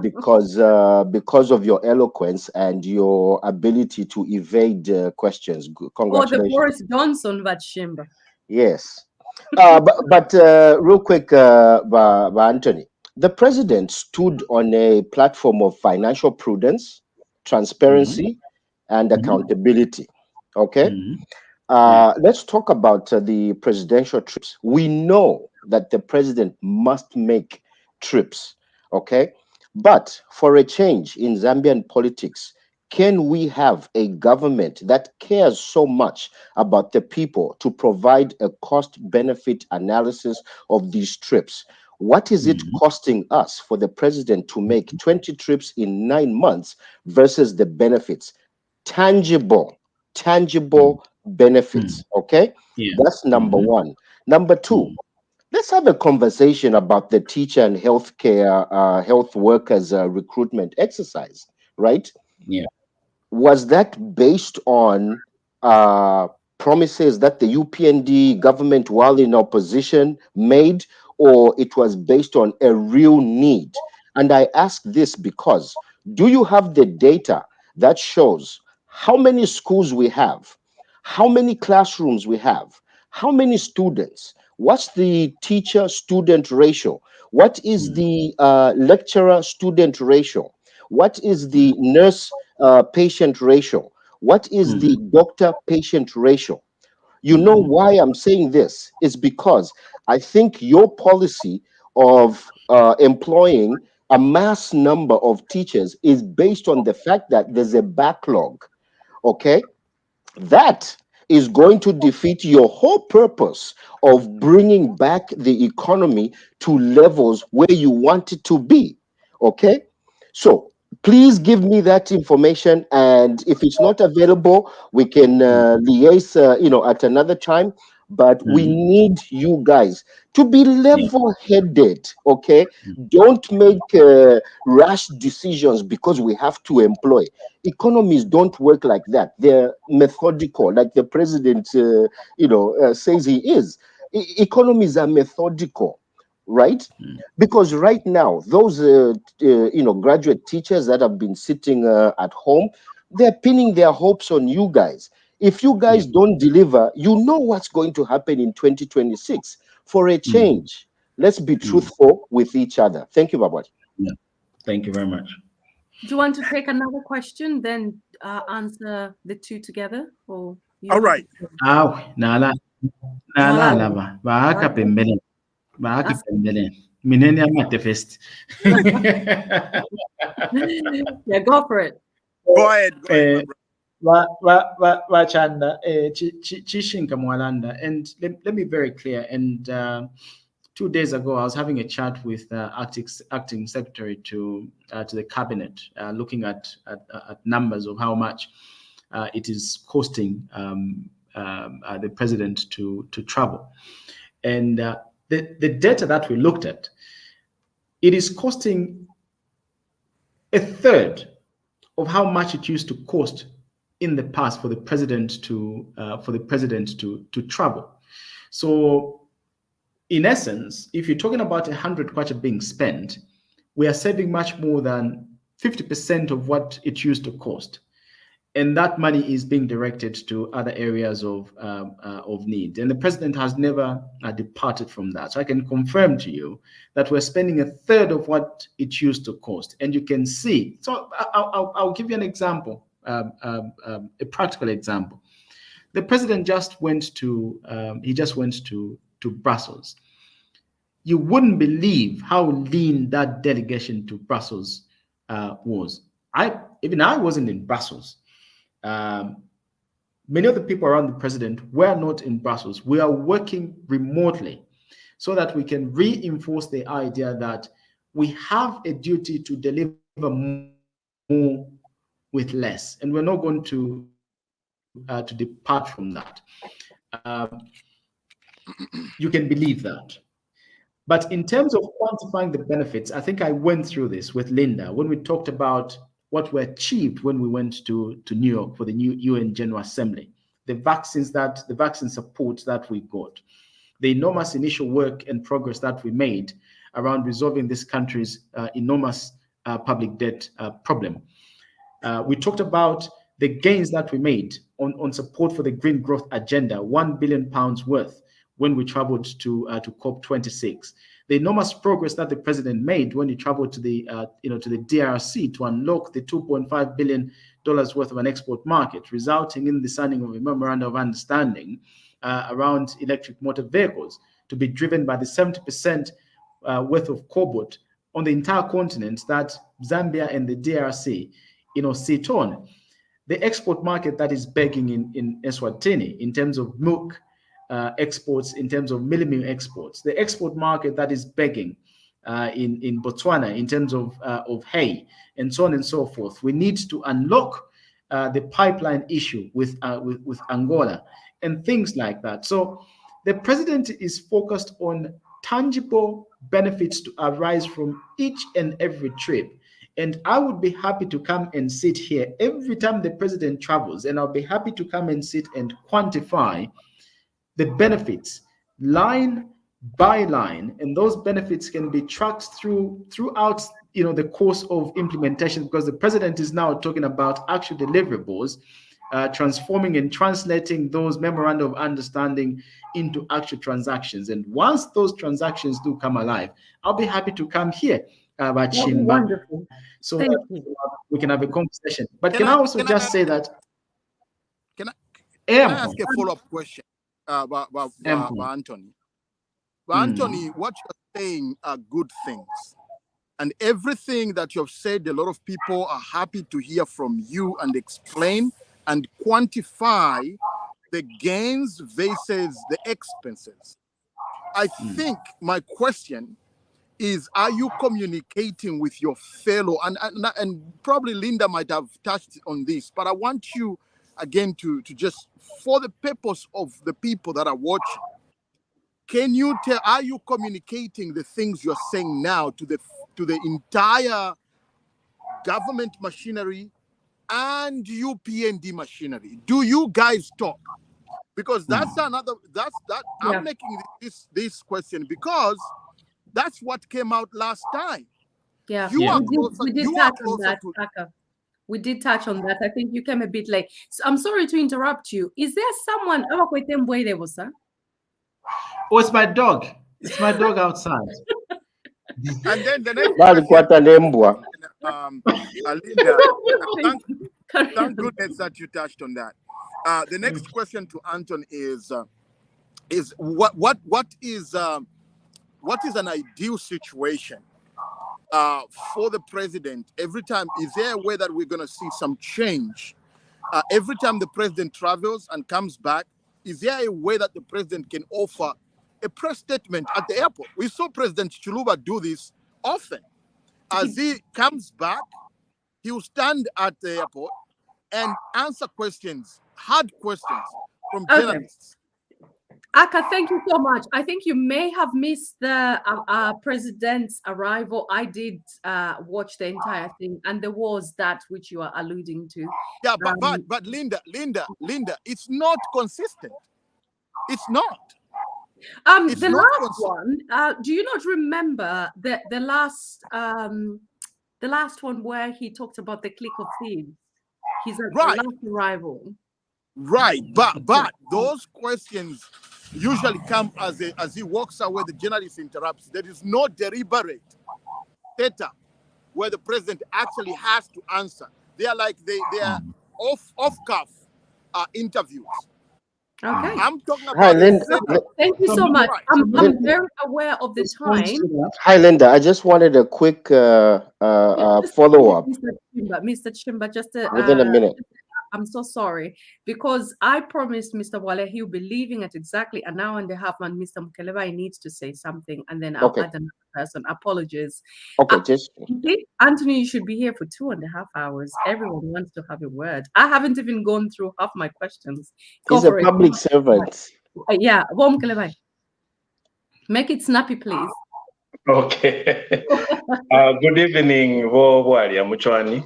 because of your eloquence and your ability to evade questions. Congratulations. Or the Boris Johnson Vachimba. Yes. But real quick, Anthony, the president stood on a platform of financial prudence, transparency, and accountability. Okay. Let's talk about the presidential trips. We know that the president must make trips. Okay. But for a change in Zambian politics, can we have a government that cares so much about the people to provide a cost-benefit analysis of these trips? What is it costing us for the president to make 20 trips in 9 months versus the benefits? Tangible benefits. Okay. That's number one. Number two, let's have a conversation about the teacher and healthcare, health workers recruitment exercise, right? Yeah. Was that based on promises that the UPND government, while in opposition, made, or it was based on a real need? And I ask this because, do you have the data that shows how many schools we have, how many classrooms we have, how many students? What's the teacher student ratio? What is the lecturer student ratio? What is the nurse patient ratio? What is the doctor patient ratio? You know why I'm saying this? Is because I think your policy of employing a mass number of teachers is based on the fact that there's a backlog. Okay, that is going to defeat your whole purpose of bringing back the economy to levels where you want it to be. Okay, so please give me that information, and if it's not available, we can liaise, at another time. But we need you guys to be Yeah. level-headed. Okay, don't make rash decisions because we have to employ. Economies don't work like that. They're methodical, like the president, says he is. Economies are methodical, right? Because right now, those graduate teachers that have been sitting at home, they're pinning their hopes on you guys. If you guys don't deliver, you know what's going to happen in 2026. For a change, let's be truthful with each other. Thank you, Babwat. Yeah. Thank you very much. Do you want to take another question, then answer the two together? Or you All happy right. to- Nala Nala. lava. Baaka Okay. pembele. Baaki That's- pembele. Minene amate first. Yeah, go for it. Go ahead. Go ahead, my brother. Wachanda, Chishinka Mwalanda. And let me be very clear. And 2 days ago, I was having a chat with acting secretary to the cabinet, looking at numbers of how much it is costing the president to travel. And the data that we looked at, it is costing a third of how much it used to cost in the past for the president to travel. So, in essence, if you're talking about 100 kwacha being spent, we are saving much more than 50% of what it used to cost, and that money is being directed to other areas of need. And the president has never departed from that. So I can confirm to you that we're spending a third of what it used to cost, and you can see. So I'll give you an example, a practical example. The president just went to Brussels. You wouldn't believe how lean that delegation to Brussels was. I wasn't in Brussels. Many of the people around the president were not in Brussels. We are working remotely so that we can reinforce the idea that we have a duty to deliver more with less, and we're not going to depart from that. You can believe that. But in terms of quantifying the benefits, I think I went through this with Linda when we talked about what we achieved when we went to New York for the new UN General Assembly, the vaccine support that we got, the enormous initial work and progress that we made around resolving this country's enormous public debt problem. We talked about the gains that we made on support for the green growth agenda, £1 billion worth when we traveled to COP26. The enormous progress that the president made when he traveled to the DRC to unlock the $2.5 billion worth of an export market, resulting in the signing of a memorandum of understanding around electric motor vehicles to be driven by the 70% worth of cobalt on the entire continent that Zambia and the DRC sit on. The export market that is begging in Eswatini in terms of milk exports, in terms of milling exports, the export market that is begging in Botswana in terms of hay, and so on and so forth. We need to unlock the pipeline issue with Angola and things like that. So the president is focused on tangible benefits to arise from each and every trip. And I would be happy to come and sit here every time the president travels, and I'll be happy to come and sit and quantify the benefits line by line, and those benefits can be tracked throughout the course of implementation, because the president is now talking about actual deliverables, transforming and translating those memorandum of understanding into actual transactions. And once those transactions do come alive, I'll be happy to come here. Wonderful. So Thank that you. we can have a conversation. But can I also just say that? Can I ask a follow-up question about Anthony? But Anthony, what you're saying are good things. And everything that you've said, a lot of people are happy to hear from you and explain and quantify the gains versus the expenses. I think my question is, are you communicating with your fellow, and probably Linda might have touched on this, but I want you again to just, for the purpose of the people that are watching, can you tell, are you communicating the things you're saying now to the entire government machinery and UPND machinery? Do you guys talk? Because that's I'm making this question because that's what came out last time. Yeah, we did touch on that, Aka. We did touch on that. I think you came a bit late. So I'm sorry to interrupt you. Is there someone? Oh, it's my dog. It's my dog outside. And then the next question, Linda, thank goodness that you touched on that. The next question to Anton is what is an ideal situation for the president? Every time, is there a way that we're going to see some change? Every time the president travels and comes back, is there a way that the president can offer a press statement at the airport? We saw President Chuluba do this often. As he comes back, he will stand at the airport and answer questions, hard questions from journalists. Aka, thank you so much. I think you may have missed the president's arrival. I did watch the entire thing, and there was that which you are alluding to. Yeah, but Linda, it's not consistent. It's not. It's the not last one. Do you not remember the last one where he talked about the clique of thieves? His last arrival. Right, but those questions usually come as he walks away. The journalist interrupts. There is no deliberate setup where the president actually has to answer. They are like they are off cuff interviews. Okay, I'm talking about. Hi, Linda. Thank you so much. I'm very aware of the time. Hi, Linda. I just wanted a quick follow-up. Mr. Chimba, just within a minute. I'm so sorry, because I promised Mr. Bwalya he'll be leaving at exactly an hour and a half, and Mr. Mkeleba needs to say something, and then I'll add another person. Apologies. Okay, Anthony, you should be here for 2.5 hours. Everyone wants to have a word. I haven't even gone through half my questions. He's a public servant. Yeah, Mkeleba. Make it snappy, please. Okay. Good evening, Bwalya Muchwani.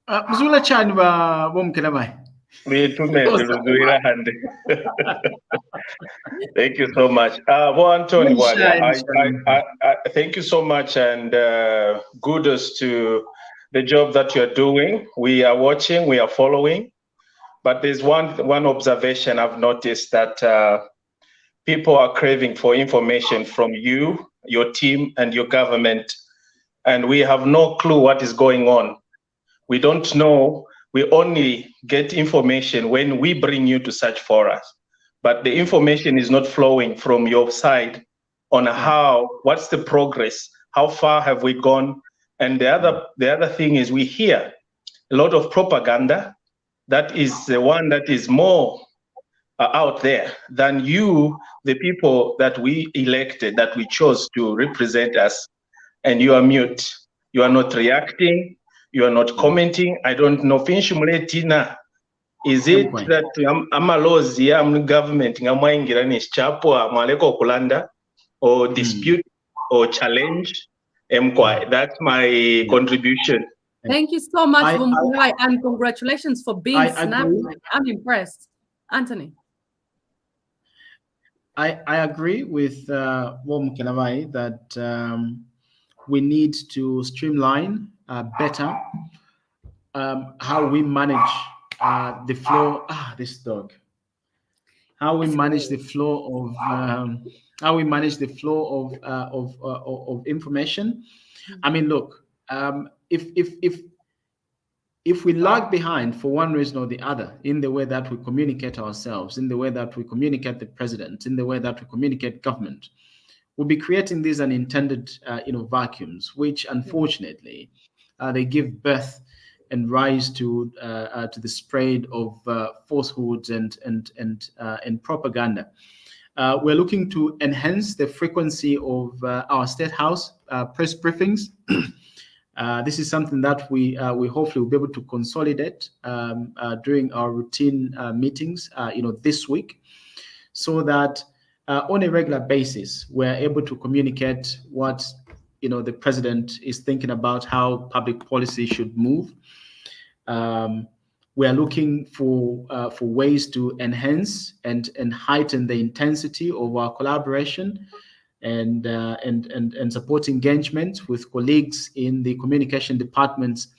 Mzula chani ba bomkelabai. Thank you so much. Anthony Bwalya, I thank you so much, and kudos to the job that you're doing. We are watching, we are following, but there's one observation I've noticed, that people are craving for information from you, your team, and your government, and we have no clue what is going on. We don't know. We only get information when we bring you to search for us. But the information is not flowing from your side on what's the progress, how far have we gone? And the other thing is, we hear a lot of propaganda that is the one that is more out there than you, the people that we elected, that we chose to represent us. And you are mute. You are not reacting. You are not commenting. I don't know. Tina, is it that I'm a laws here, I'm government, I'm chapo, I'm kulanda? or dispute or challenge MQuai. That's my contribution. Thank you so much, Vumbuhai, and congratulations for being snappy. I'm impressed. Anthony. I agree with Wom Kelavai that we need to streamline better how we manage the flow. This dog. How we manage the flow of information. I mean, look, if we lag behind for one reason or the other in the way that we communicate ourselves, in the way that we communicate the president, in the way that we communicate government, we'll be creating these unintended vacuums, which unfortunately they give birth and rise to the spread of falsehoods and propaganda. We're looking to enhance the frequency of our State House press briefings. This is something that we hopefully will be able to consolidate during our routine meetings, this week, so that on a regular basis we're able to communicate what the president is thinking about how public policy should move. We are looking for ways to enhance and heighten the intensity of our collaboration and support engagement with colleagues in the communication departments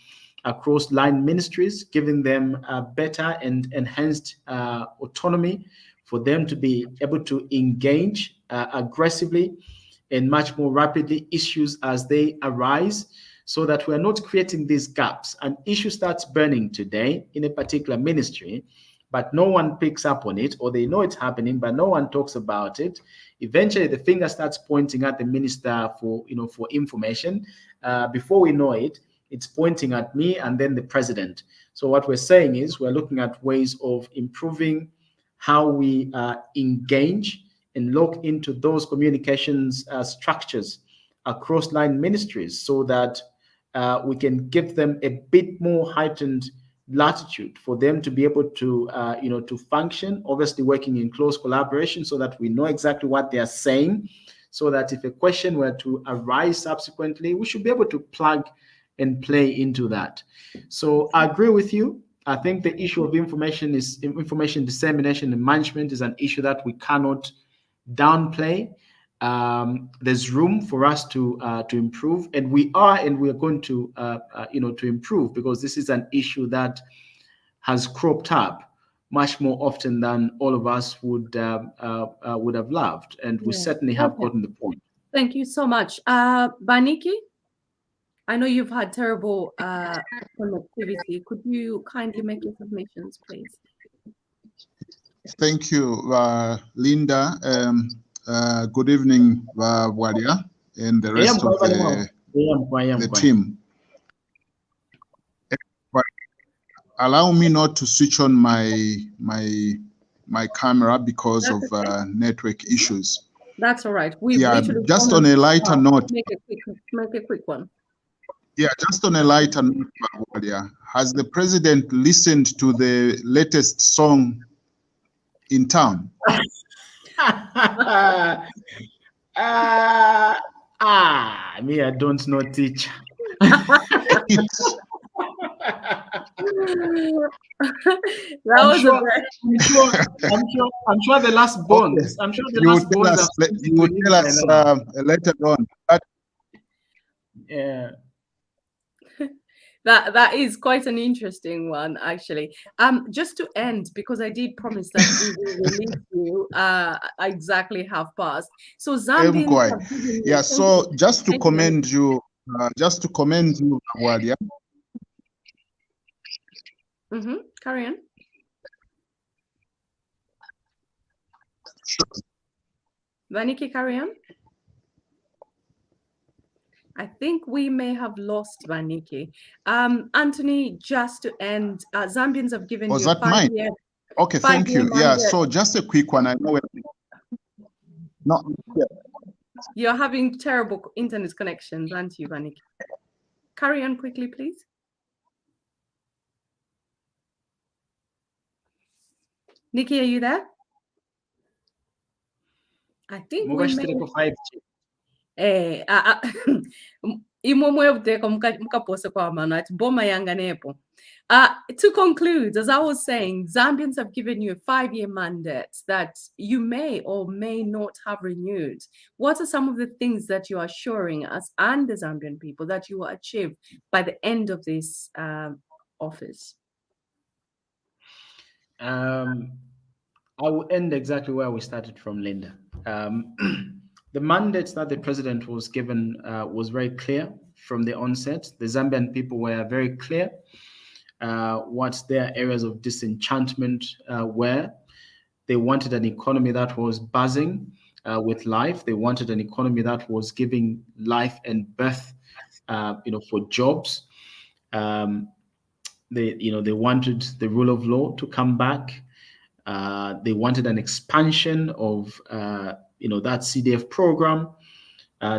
across line ministries, giving them better and enhanced autonomy for them to be able to engage aggressively and much more rapidly issues as they arise, so that we are not creating these gaps. An issue starts burning today in a particular ministry, but no one picks up on it, or they know it's happening, but no one talks about it. Eventually, the finger starts pointing at the minister for information. Before we know it, it's pointing at me and then the president. So what we're saying is we're looking at ways of improving how we engage and look into those communications structures across line ministries, so that we can give them a bit more heightened latitude for them to be able to to function, obviously working in close collaboration, so that we know exactly what they are saying, so that if a question were to arise subsequently, we should be able to plug and play into that. So I agree with you. I think the issue of information dissemination and management is an issue that we cannot downplay. There's room for us to improve, and we are going to to improve, because this is an issue that has cropped up much more often than all of us would have loved, and we certainly have gotten the point. Thank you so much, Baniki. I know you've had terrible connectivity. Could you kindly make your submissions, please? Thank you, Linda. Good evening, Bwalya, and the rest of the team. Allow me not to switch on my camera because of network issues. That's all right. Just on a lighter note. Make a quick one. Yeah, just on a lighter note, Bwalya, has the president listened to the latest song in town? Me, I don't know, teacher. I'm sure the last bonds. I'm sure the last bonds. You will tell us later on. But yeah. That is quite an interesting one, actually. Just to end, because I did promise that we will release you exactly half past. So Zambian. Yeah. So just to commend you, Bwalya. Carry on. Vaniki, carry on. I think we may have lost Vaniki. Anthony, just to end, Zambians have given you 5 years. Okay, thank you. Yeah, so just a quick one. I know You're having terrible internet connections, aren't you, Vaniki? Carry on quickly, please. Nikki, are you there? I think we may. 5G. To conclude, as I was saying, Zambians have given you a 5-year mandate that you may or may not have renewed. What are some of the things that you are assuring us and the Zambian people that you will achieve by the end of this office? I will end exactly where we started from, Linda. The mandate that the president was given was very clear from the onset. The Zambian people were very clear what their areas of disenchantment were. They wanted an economy that was buzzing with life. They wanted an economy that was giving life and birth, for jobs. They wanted the rule of law to come back. They wanted an expansion of that CDF program.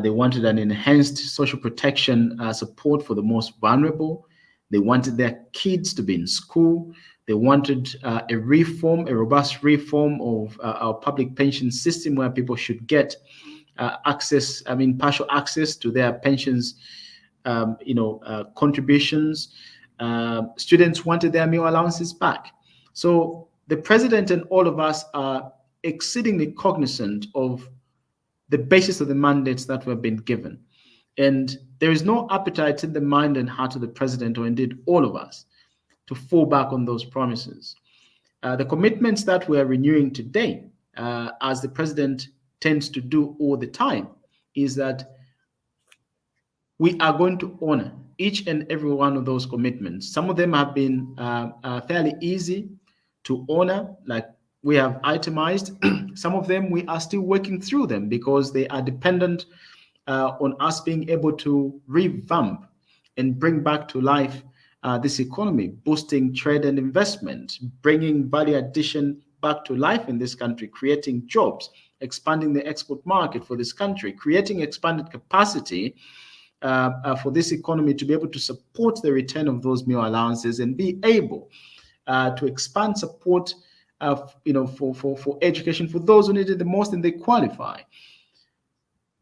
They wanted an enhanced social protection support for the most vulnerable. They wanted their kids to be in school. They wanted a robust reform of our public pension system where people should get partial access to their pensions, contributions. Students wanted their meal allowances back. So the president and all of us are exceedingly cognizant of the basis of the mandates that were being given. And there is no appetite in the mind and heart of the president, or indeed all of us, to fall back on those promises. The commitments that we are renewing today, as the president tends to do all the time, is that we are going to honor each and every one of those commitments. Some of them have been fairly easy to honor, like we have itemized. Some of them we are still working through them because they are dependent on us being able to revamp and bring back to life this economy, boosting trade and investment, bringing value addition back to life in this country, creating jobs, expanding the export market for this country, creating expanded capacity for this economy to be able to support the return of those meal allowances and be able to expand support for education for those who need it the most and they qualify.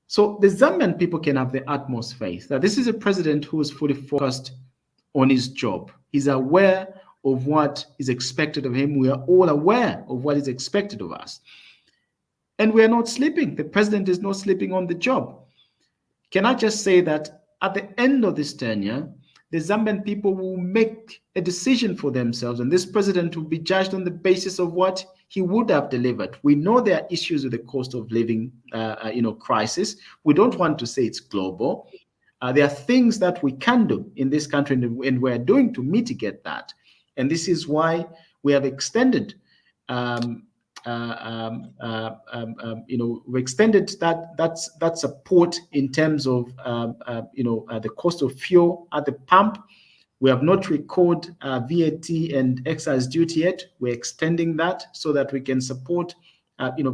So the Zambian people can have the utmost faith that this is a president who is fully focused on his job. He's aware of what is expected of him. We are all aware of what is expected of us. And we are not sleeping. The president is not sleeping on the job. Can I just say that at the end of this tenure, the Zambian people will make a decision for themselves, and this president will be judged on the basis of what he would have delivered. We know there are issues with the cost of living, crisis. We don't want to say it's global. There are things that we can do in this country, and we're doing to mitigate that. And this is why we have extended, we extended that support in terms of, the cost of fuel at the pump. We have not recorded VAT and excise duty yet. We're extending that so that we can support,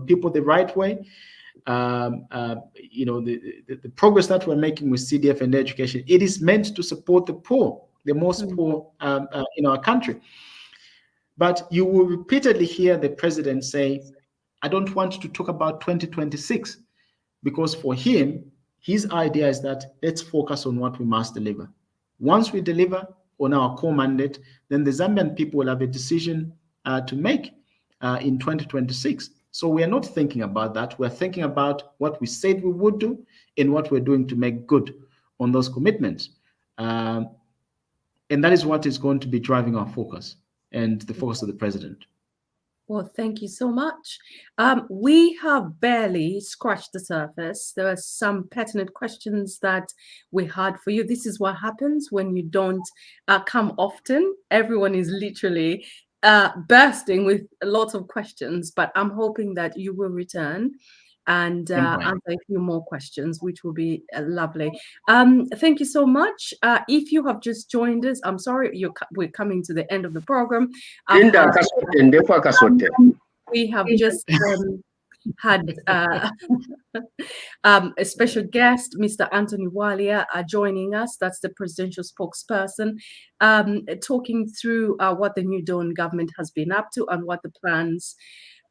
people the right way. The progress that we're making with CDF and education, it is meant to support the poor, the most poor in our country. But you will repeatedly hear the president say, I don't want to talk about 2026, because for him, his idea is that let's focus on what we must deliver. Once we deliver on our core mandate, then the Zambian people will have a decision to make in 2026. So we are not thinking about that. We're thinking about what we said we would do and what we're doing to make good on those commitments. And that is what is going to be driving our focus and the focus of the president. Well, thank you so much. We have barely scratched the surface. There are some pertinent questions that we had for you. This is what happens when you don't come often. Everyone is literally bursting with lots of questions, but I'm hoping that you will return and answer a few more questions, which will be lovely. Thank you so much. If you have just joined us, I'm sorry, we're coming to the end of the program. We have just had a special guest, Mr. Anthony Bwalya, joining us. That's the presidential spokesperson, talking through what the New Dawn government has been up to and what the plans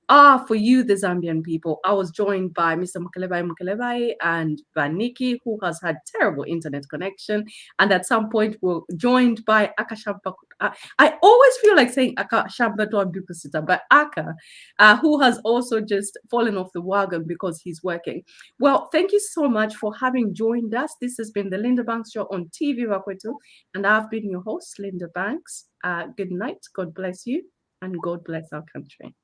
are for you, the Zambian people. I was joined by Mr. Mukelebai and Vaniki, who has had terrible internet connection. And at some point, we're joined by Akashamba. I always feel like saying Akashamba to Ambipusita, but Aka, who has also just fallen off the wagon because he's working. Well, thank you so much for having joined us. This has been the Linda Banks Show on TV Wakwetu, and I've been your host, Linda Banks. Good night. God bless you, and God bless our country.